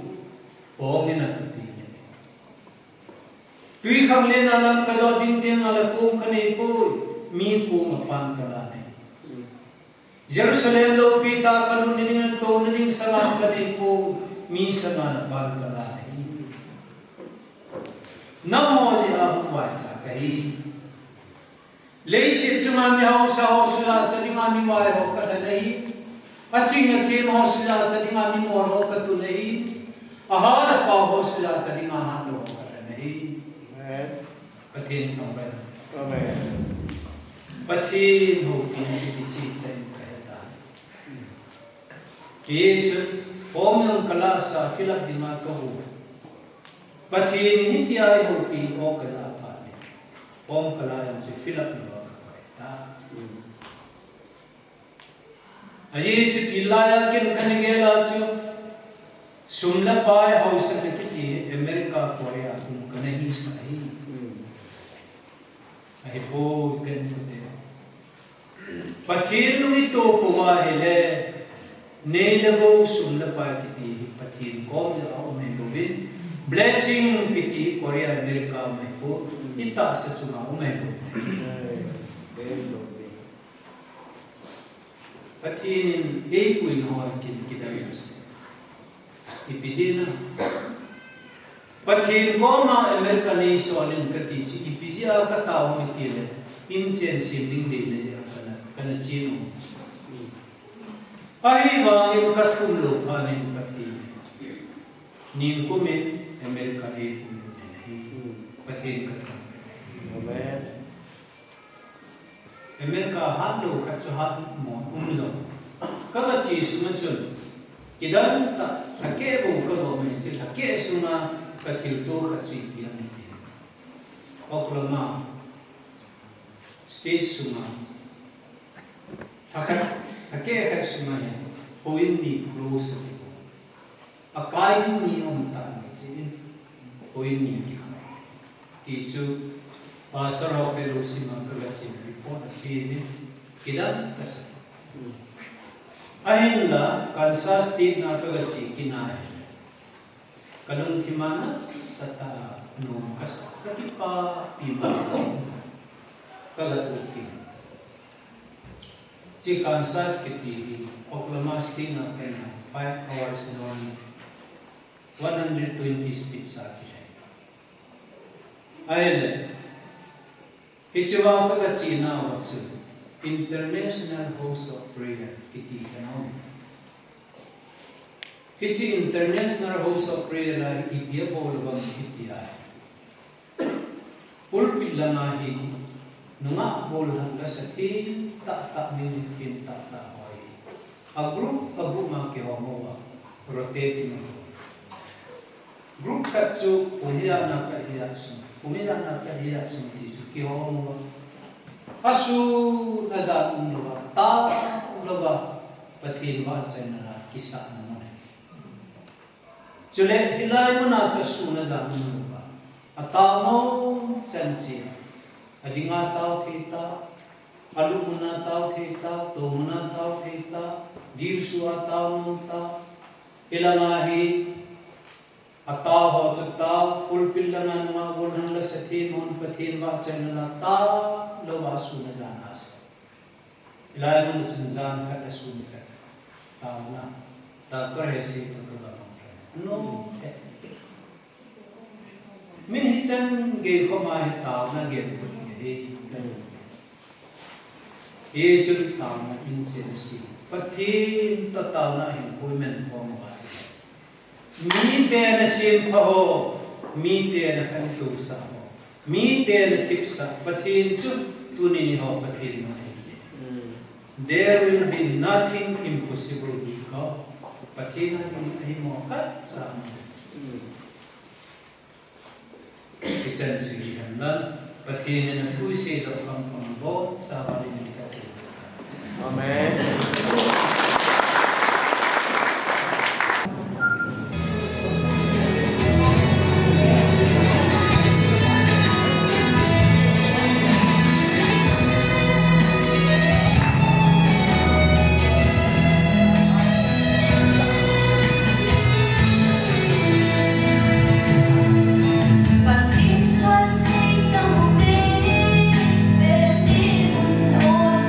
pongin na kapin tuy kang lenalam kazo dinting alakum kanay poy mi po mapan kalane Jerusalem lo pita kalunin to ning salam kanay po mi sama bal kalai namo ji ahum wa sa kai leisit sumami ho sa ho sula sa dingami wa ho kadalai aching na kim ho sula sa dingami mo ho katulai ahara pa ho sula sa dingahan ho kadalai patin kamban amen patin ho pinipisi Yesus, om yang kelasa filak di makahu. Pati ini tiada hoki o kelapa ni. Om kelayang si filak di makahu. Aye cilaya kin kanigela chu. Sumla pai house ne kiti Amerika Korea tum kanahi sahi. Aye po ken kute. Pathin nung ito puwa hele Nainsung sum na pa kiti pathin ko na ako may gawin blessing kiti Korea Amerika may po ita sa suma ko may po pathin kuin ho kidayos ipisi na pathin ko ma Amerika nation in kati ipisi ka tao mitile insensitive din din kana chino Ahi bangin kathumlo panin pati ning kumin Amerika pati kathum Amen Amerika halo katsu hat mo umzo kaga chi sumansun kidan ta hakebo kago men chi hakke suma kathil to katsu kian ni Oklahoma state suma Hake sumaya poin ni close akai ni omta poin ni tichu pasar of Hiroshima kagachi report ni kidan kas ahinla Kansas state na kagachi kinai kanun thimana sata no kas katipa piba kagatuki Ci Kansas kiti Oklahoma State na kena 5 hours in morning 120 speeds sa akin. Ayun. Kichiwa ka China watsu International House of Prayer kiti kanaw. Kichi International House of Prayer la ibiya po lubang kiti ay. Pulpil lang ahin nunga bolang kasati tak militin tak hoy agrup makihomo rotating group katsu puhiya na kahiyasun kisu kihomo asu naza umlaba ta umlaba patin ba na kisa na mo jule hilay mo na sa su naza umlaba atamo sensi Adinga tao kita, alu muna tao kita, to muna tao kita, dirsu tao munta, ilangahi, atao ho tao, pulpilangan mga gunang lasatin, mon patin ba sa nila tao, lawasu na janas. Ilay mo na sinzan ka asun ka, tao na, tato resi pagkabang ka. No, minsan gay ko mahi tao na gay ko. Yesus tahu na insensi, pati tahu na employment form apa. Mite na simpaho, mite na kantusa ho, mite na tipsa, pati insu tunin ho pati na. There will be nothing impossible with God. Pati na mo kat sama. Insensi lang. Pati na tuisi do kang pangbo sa balin kita. Amen. Hãy subscribe cho kênh Ghiền Mì Gõ để không bỏ lỡ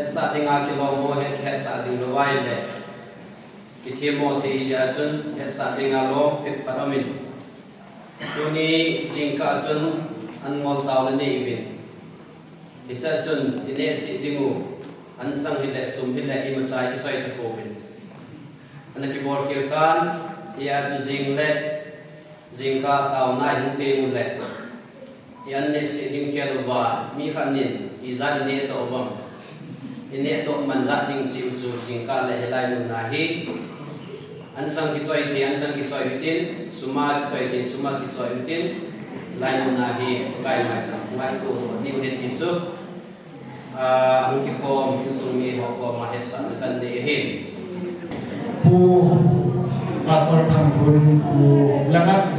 sa dinga kilo mo he sa ding lo wai le ki themo te ja chun sa dinga lo pit paramin tuni jingka chun an mol taw le nei bin isa chun ine si dingu an sang hi le sum hi le i ma chai ki soi ta ko bin an ki bor kir kan ya chu jing le jingka taw na hin te mu le yan ne si ding khel wa mi khan nin i za ne to bam ine to man za ding chi zu jingka le helai nu na hi an sang ki choi ti an sang ki choi tin suma choi tin suma ki choi tin lai nu na hi kai mai sang mai ko ni ne tin su ang ki ko insung mi ho ko ma he sa kan de he pu pasal Henkholun pu lagat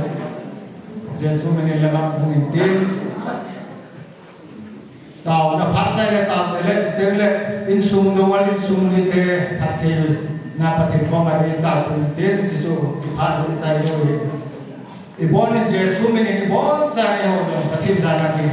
Yesus meni lagat mungkin tahu na pasal le tahu le le insung DOUNGEL insung ite hati na patin ko ma rin tahu mungkin Yesus pasal saya itu ibon Yesus meni ibon saya ho patin dana ni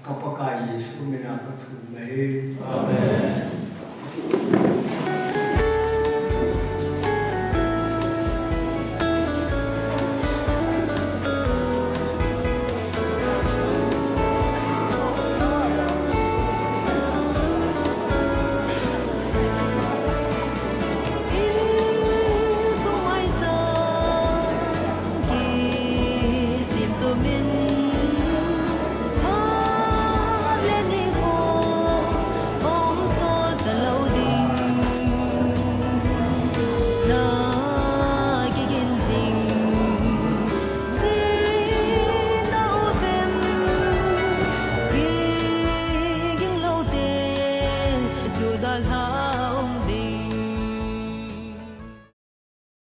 Kapakai Yesus mina katulai